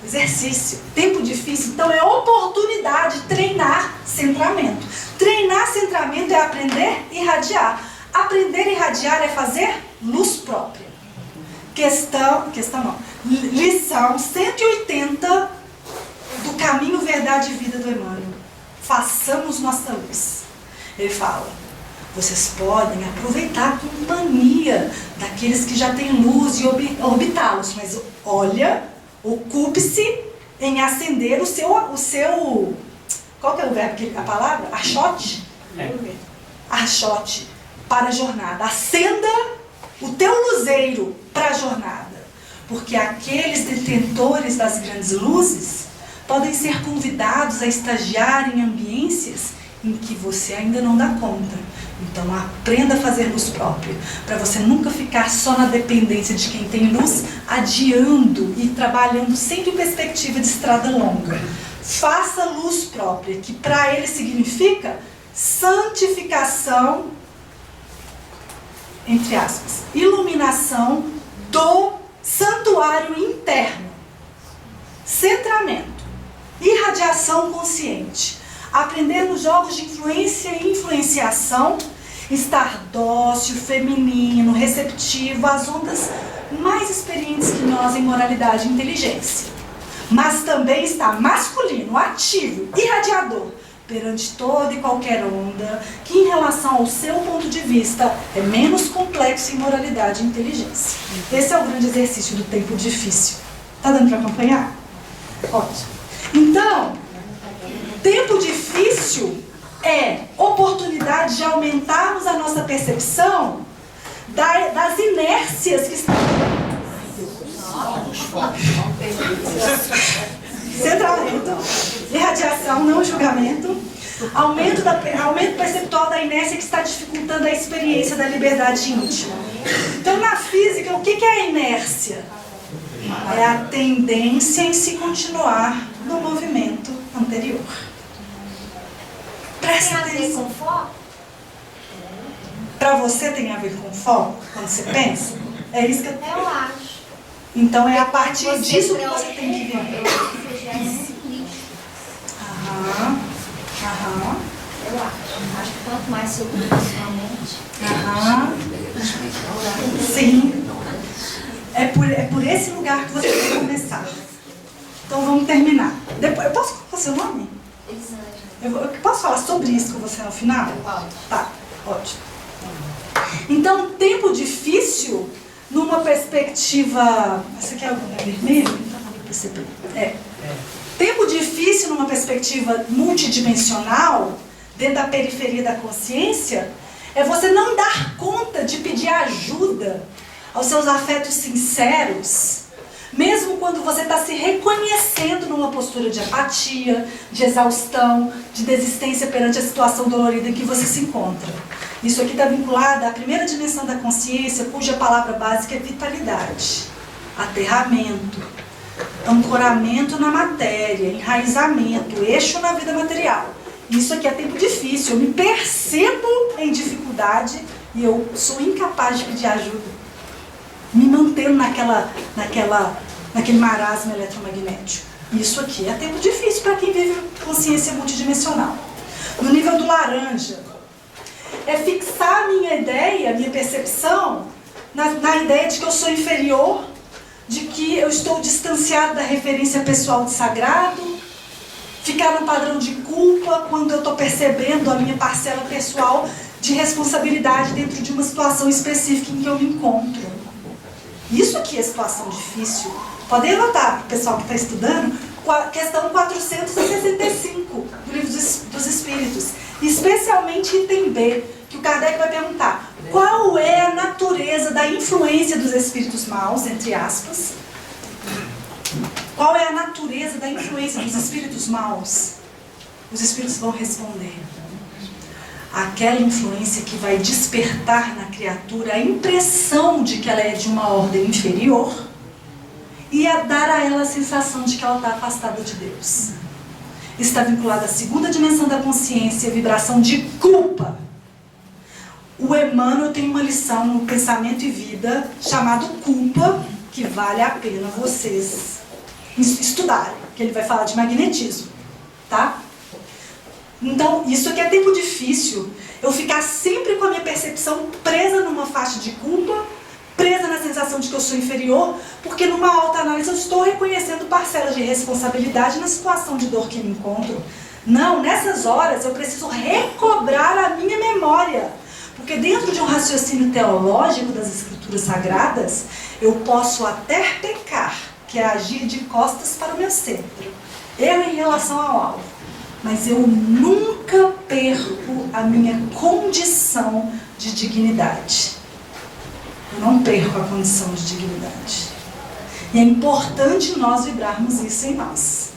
Speaker 1: Exercício. Tempo difícil, então é oportunidade de treinar centramento. Treinar centramento é aprender e irradiar. Aprender e irradiar é fazer luz própria. Lição 180 do Caminho, Verdade e Vida do Emmanuel. Façamos nossa luz. Ele fala, vocês podem aproveitar a companhia daqueles que já têm luz e orbitá-los, mas olha, ocupe-se em acender o seu qual que é o verbo, a palavra? Achote? Achote para a jornada. Acenda o teu luzeiro para a jornada. Porque aqueles detentores das grandes luzes podem ser convidados a estagiar em ambiências em que você ainda não dá conta. Então aprenda a fazer luz própria, para você nunca ficar só na dependência de quem tem luz, adiando e trabalhando sempre em perspectiva de estrada longa. Faça luz própria, que para ele significa santificação, entre aspas, iluminação do santuário interno, centramento, irradiação consciente, aprender nos jogos de influência e influenciação, estar dócil, feminino, receptivo às ondas mais experientes que nós em moralidade e inteligência, mas também estar masculino, ativo, irradiador, perante toda e qualquer onda que em relação ao seu ponto de vista é menos complexo em moralidade e inteligência. Esse é o grande exercício do tempo difícil. Tá dando para acompanhar? Ótimo. Então, tempo difícil é oportunidade de aumentarmos a nossa percepção das inércias que estão... Centramento, irradiação, não julgamento, aumento perceptual da inércia que está dificultando a experiência da liberdade íntima. Então, na física, o que é a inércia? É a tendência em se continuar no movimento anterior. Presta atenção.
Speaker 2: Tem a ver com foco?
Speaker 1: Para você tem a ver com foco, quando você pensa? É isso que
Speaker 2: Eu acho.
Speaker 1: Então é a partir disso que você tem que viver. Aham.
Speaker 2: Eu acho que quanto mais você ocupa sua mente.
Speaker 1: Aham. Sim. É por esse lugar que você tem que começar. Então vamos terminar. Depois, eu posso falar seu nome?
Speaker 2: Elisângela.
Speaker 1: Eu posso falar sobre isso com você no final?
Speaker 2: Pode.
Speaker 1: Tá, ótimo. Então, tempo difícil, numa perspectiva... Essa aqui é alguma vermelho? Então não vou perceber. Tempo difícil numa perspectiva multidimensional, dentro da periferia da consciência, é você não dar conta de pedir ajuda aos seus afetos sinceros, mesmo quando você está se reconhecendo numa postura de apatia, de exaustão, de desistência perante a situação dolorida em que você se encontra. Isso aqui está vinculado à primeira dimensão da consciência, cuja palavra básica é vitalidade, aterramento, ancoramento na matéria, enraizamento, eixo na vida material. Isso aqui é tempo difícil, eu me percebo em dificuldade e eu sou incapaz de pedir ajuda, me mantendo naquele marasmo eletromagnético. Isso aqui é tempo difícil para quem vive consciência multidimensional. No nível do laranja, é fixar a minha ideia, a minha percepção, na ideia de que eu sou inferior, de que eu estou distanciado da referência pessoal de sagrado, ficar no padrão de culpa quando eu estou percebendo a minha parcela pessoal de responsabilidade dentro de uma situação específica em que eu me encontro. Isso aqui é situação difícil. Podem anotar, pessoal que está estudando, questão 465 do Livro dos Espíritos. Especialmente item B, que o Kardec vai perguntar: qual é a natureza da influência dos espíritos maus, entre aspas? Qual é a natureza da influência dos espíritos maus? Os espíritos vão responder: aquela influência que vai despertar na criatura a impressão de que ela é de uma ordem inferior e a dar a ela a sensação de que ela está afastada de Deus. Está vinculada à segunda dimensão da consciência, a vibração de culpa. O Emmanuel tem uma lição no Pensamento e Vida chamado Culpa, que vale a pena vocês estudarem, que ele vai falar de magnetismo, tá? Então, isso aqui é tempo difícil, eu ficar sempre com a minha percepção presa numa faixa de culpa, presa na sensação de que eu sou inferior, porque numa autoanálise eu estou reconhecendo parcelas de responsabilidade na situação de dor que me encontro. Não, nessas horas eu preciso recobrar a minha memória, porque dentro de um raciocínio teológico das Escrituras Sagradas, eu posso até pecar, que é agir de costas para o meu centro, eu em relação ao alvo, mas eu nunca perco a minha condição de dignidade. Eu não perco a condição de dignidade. E é importante nós vibrarmos isso em nós.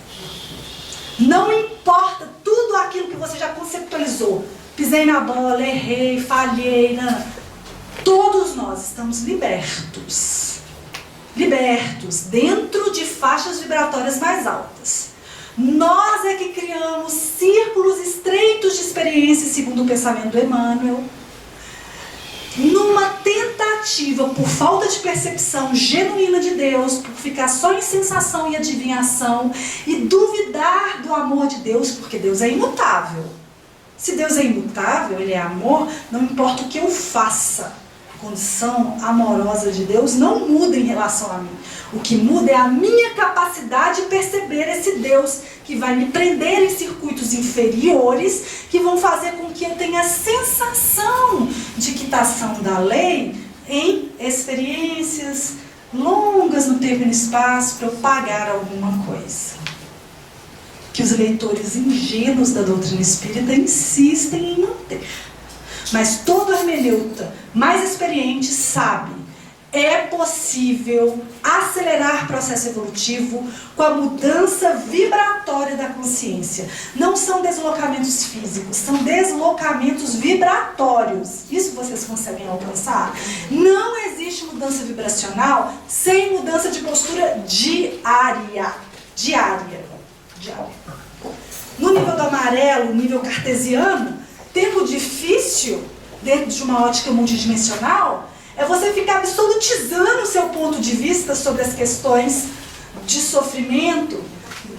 Speaker 1: Não importa tudo aquilo que você já conceptualizou. Pisei na bola, errei, falhei. Não. Todos nós estamos libertos. Libertos dentro de faixas vibratórias mais altas. Nós é que criamos círculos estreitos de experiência, segundo o pensamento do Emmanuel, numa tentativa, por falta de percepção genuína de Deus, por ficar só em sensação e adivinhação, e duvidar do amor de Deus, porque Deus é imutável. Se Deus é imutável, Ele é amor, não importa o que eu faça, a condição amorosa de Deus não muda em relação a mim. O que muda é a minha capacidade de perceber esse Deus que vai me prender em circuitos inferiores, que vão fazer com que eu tenha a sensação de quitação da lei em experiências longas no tempo e no espaço para eu pagar alguma coisa. Que os leitores ingênuos da doutrina espírita insistem em manter. Mas todo hermeneuta mais experiente sabe: é possível acelerar processo evolutivo com a mudança vibratória da consciência. Não são deslocamentos físicos, são deslocamentos vibratórios. Isso vocês conseguem alcançar? Não existe mudança vibracional sem mudança de postura diária. No nível do amarelo, nível cartesiano, tempo difícil, dentro de uma ótica multidimensional, é você ficar absolutizando o seu ponto de vista sobre as questões de sofrimento,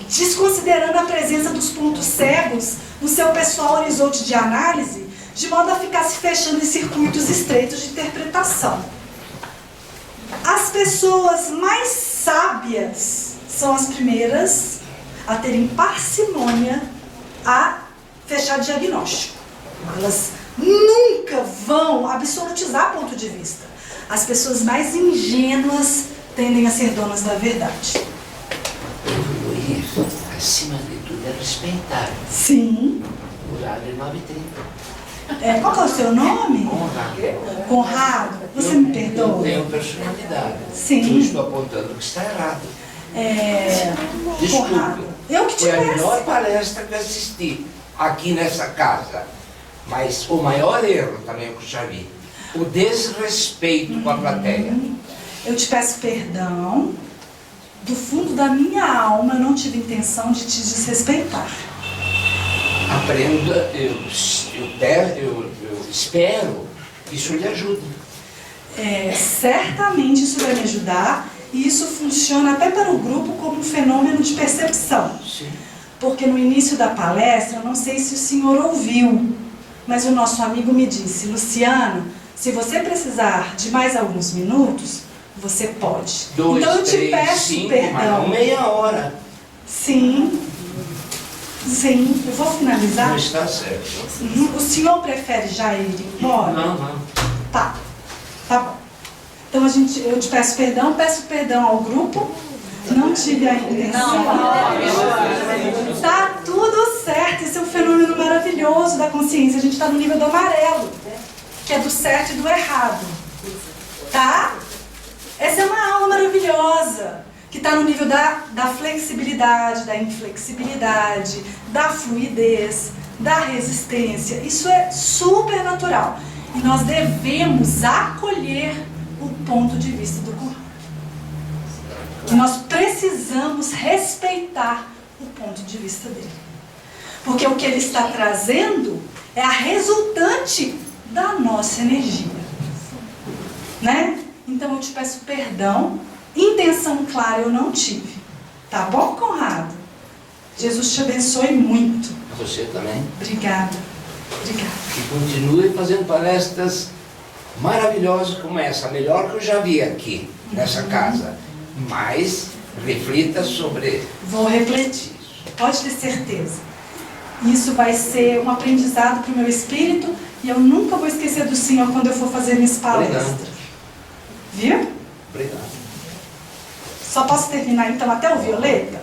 Speaker 1: desconsiderando a presença dos pontos cegos no seu pessoal horizonte de análise, de modo a ficar se fechando em circuitos estreitos de interpretação. As pessoas mais sábias são as primeiras a terem parcimônia a fechar diagnóstico. Elas nunca vão absolutizar ponto de vista. As pessoas mais ingênuas tendem a ser donas da verdade.
Speaker 6: Isso, acima de tudo, é respeitar.
Speaker 1: Sim.
Speaker 6: Horário 9h30.
Speaker 1: Qual que é o seu nome?
Speaker 6: Conrado.
Speaker 1: Conrado. Você me perdoa?
Speaker 6: Eu tenho personalidade.
Speaker 1: Sim.
Speaker 6: Eu estou apontando que está errado. Desculpa.
Speaker 1: Conrado. Eu que te
Speaker 6: Foi a
Speaker 1: peço.
Speaker 6: melhor palestra que assisti aqui nessa casa. Mas o maior erro também que eu já vi, o desrespeito com a plateia.
Speaker 1: Eu te peço perdão. Do fundo da minha alma, eu não tive intenção de te desrespeitar.
Speaker 6: Aprenda, eu espero que isso lhe ajude.
Speaker 1: Certamente isso vai me ajudar, e isso funciona até para o grupo como um fenômeno de percepção.
Speaker 6: Sim.
Speaker 1: Porque no início da palestra, eu não sei se o senhor ouviu, mas o nosso amigo me disse: Luciano, se você precisar de mais alguns minutos, você pode.
Speaker 6: 2,
Speaker 1: então eu te
Speaker 6: 3,
Speaker 1: peço
Speaker 6: 5,
Speaker 1: perdão.
Speaker 6: mais meia hora.
Speaker 1: Sim, eu vou finalizar.
Speaker 6: Não está certo.
Speaker 1: O senhor prefere já ir embora?
Speaker 6: Não.
Speaker 1: Tá bom. Então eu te peço perdão ao grupo. Não tive a intenção. Tá tudo certo. Esse é um fenômeno maravilhoso da consciência. A gente está no nível do amarelo, que é do certo e do errado. Tá? Essa é uma aula maravilhosa, que está no nível da flexibilidade, da inflexibilidade, da fluidez, da resistência. Isso é super natural. E nós devemos acolher o ponto de vista do Conrado. Nós precisamos respeitar o ponto de vista dele. Porque o que ele está trazendo é a resultante da nossa energia. Né? Então eu te peço perdão, intenção clara eu não tive. Tá bom, Conrado? Jesus te abençoe muito.
Speaker 6: Você também.
Speaker 1: Obrigada. Obrigada.
Speaker 6: E continue fazendo palestras maravilhosas como essa, a melhor que eu já vi aqui, nessa casa. Mas reflita sobre...
Speaker 1: Vou refletir. Pode ter certeza. Isso vai ser um aprendizado para o meu espírito e eu nunca vou esquecer do Senhor quando eu for fazer minhas palestras. Viu?
Speaker 6: Obrigado.
Speaker 1: Só posso terminar então até o Violeta?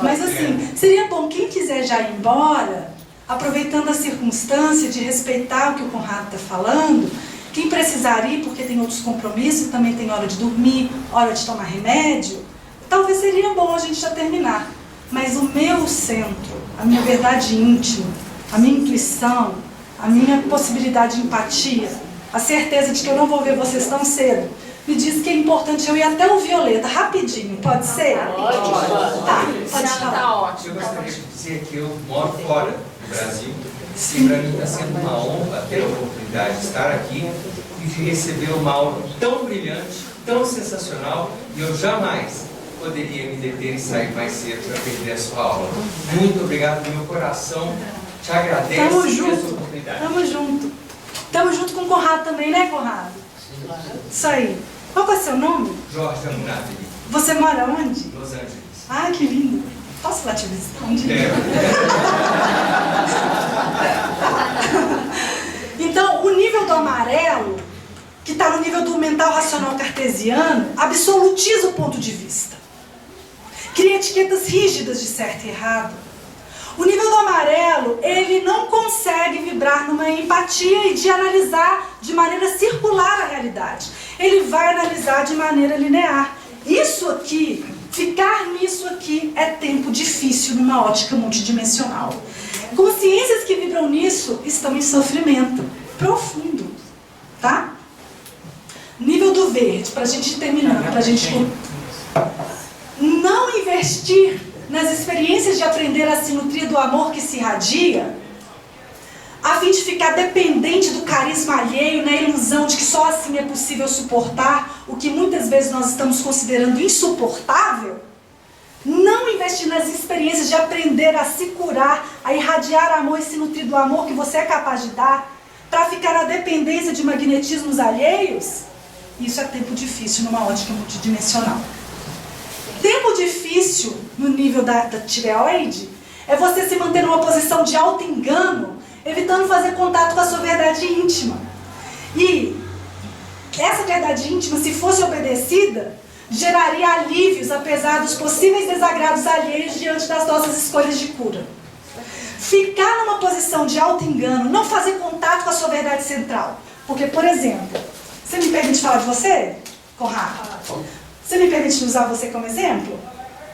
Speaker 1: Mas assim, seria bom quem quiser já ir embora, aproveitando a circunstância de respeitar o que o Conrado está falando, quem precisar ir porque tem outros compromissos, também tem hora de dormir, hora de tomar remédio, talvez seria bom a gente já terminar. Mas o meu centro, a minha verdade íntima, a minha intuição, a minha possibilidade de empatia, a certeza de que eu não vou ver vocês tão cedo, me diz que é importante eu ir até o Violeta, rapidinho, pode ser?
Speaker 5: Pode.
Speaker 1: Tá, pode falar.
Speaker 5: Tá ótimo.
Speaker 7: Eu gostaria de dizer que eu moro fora do Brasil e para mim está sendo uma honra ter a oportunidade de estar aqui e de receber uma aula tão brilhante, tão sensacional, e eu jamais poderia me deter e sair mais cedo para perder a sua aula. Muito obrigado do meu coração, te agradeço
Speaker 1: Tamo
Speaker 7: por essa
Speaker 1: junto,
Speaker 7: oportunidade.
Speaker 1: tamo junto. Tamo junto com o Conrado também, né, Conrado? Isso aí. Qual que é o seu nome?
Speaker 7: Jorge Amunati,
Speaker 1: Você mora onde?
Speaker 7: Los Angeles.
Speaker 1: Ah, que lindo. Posso lá te visitar um dia? Então, o nível do amarelo, que está no nível do mental racional cartesiano, absolutiza o ponto de vista. Cria etiquetas rígidas de certo e errado. O nível do amarelo, ele não consegue vibrar numa empatia e de analisar de maneira circular a realidade. Ele vai analisar de maneira linear. Isso aqui, ficar nisso aqui é tempo difícil numa ótica multidimensional. Consciências que vibram nisso estão em sofrimento profundo, tá? Nível do verde, pra gente terminar, pra gente não investir nas experiências de aprender a se nutrir do amor que se irradia, a fim de ficar dependente do carisma alheio, na ilusão de que só assim é possível suportar o que muitas vezes nós estamos considerando insuportável. Não investir nas experiências de aprender a se curar, a irradiar amor e se nutrir do amor que você é capaz de dar, para ficar na dependência de magnetismos alheios, isso é tempo difícil numa ótica multidimensional. Tempo difícil no nível da tireoide é você se manter numa posição de auto-engano, evitando fazer contato com a sua verdade íntima. E essa verdade íntima, se fosse obedecida, geraria alívios apesar dos possíveis desagrados alheios diante das nossas escolhas de cura. Ficar numa posição de auto-engano, não fazer contato com a sua verdade central. Porque, por exemplo, você me permite falar de você, Conrado? Você me permite usar você como exemplo?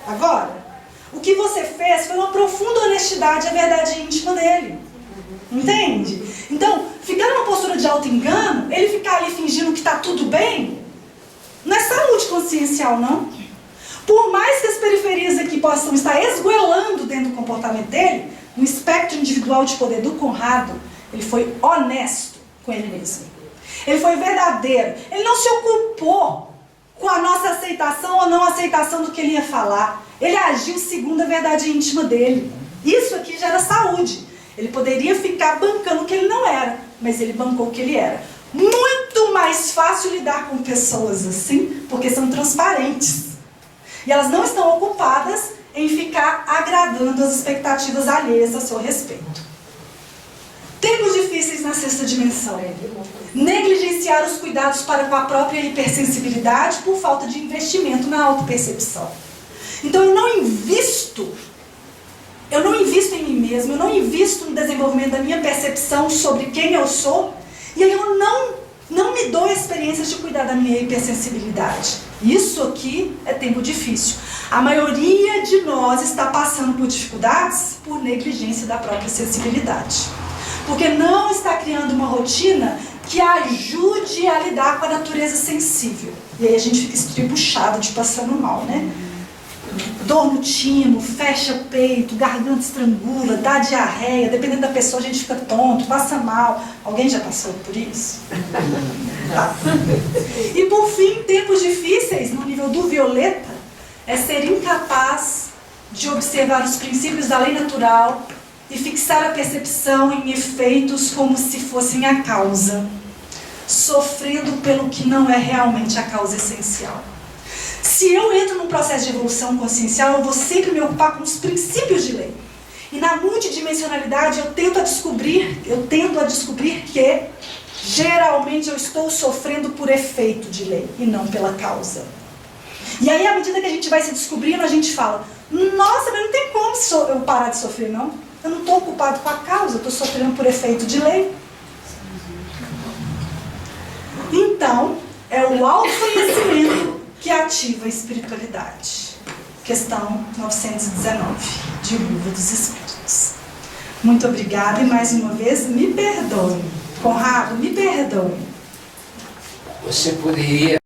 Speaker 1: Agora, o que você fez foi uma profunda honestidade à verdade íntima dele. Entende? Então, ficar numa postura de auto-engano, ele ficar ali fingindo que está tudo bem, não é saúde consciencial, não. Por mais que as periferias aqui possam estar esgoelando dentro do comportamento dele, no espectro individual de poder do Conrado, ele foi honesto com ele mesmo. Ele foi verdadeiro. Ele não se ocupou com a nossa aceitação ou não aceitação do que ele ia falar. Ele agiu segundo a verdade íntima dele. Isso aqui já era saúde. Ele poderia ficar bancando o que ele não era, mas ele bancou o que ele era. Muito mais fácil lidar com pessoas assim, porque são transparentes. E elas não estão ocupadas em ficar agradando as expectativas alheias a seu respeito. Tempos difíceis na sexta dimensão. Negligenciar os cuidados para com a própria hipersensibilidade por falta de investimento na autopercepção. Então eu não invisto em mim mesmo, eu não invisto no desenvolvimento da minha percepção sobre quem eu sou, e aí eu não me dou experiências de cuidar da minha hipersensibilidade. Isso aqui é tempo difícil. A maioria de nós está passando por dificuldades por negligência da própria sensibilidade. Porque não está criando uma rotina que ajude a lidar com a natureza sensível. E aí a gente fica estribuchado de passando mal, né? Dor no timo, fecha o peito, garganta estrangula, dá diarreia, dependendo da pessoa a gente fica tonto, passa mal. Alguém já passou por isso? Tá. E por fim, tempos difíceis, no nível do violeta, é ser incapaz de observar os princípios da lei natural e fixar a percepção em efeitos como se fossem a causa, sofrendo pelo que não é realmente a causa essencial. Se eu entro num processo de evolução consciencial, eu vou sempre me ocupar com os princípios de lei. E na multidimensionalidade eu tendo a descobrir que geralmente eu estou sofrendo por efeito de lei e não pela causa. E aí, à medida que a gente vai se descobrindo, a gente fala, nossa, mas não tem como eu parar de sofrer, não. Eu não estou ocupado com a causa, eu estou sofrendo por efeito de lei. Então, é o autoconhecimento que ativa a espiritualidade. Questão 919, de O Livro dos Espíritos. Muito obrigada e mais uma vez, me perdoe. Conrado, me perdoe.
Speaker 6: Você poderia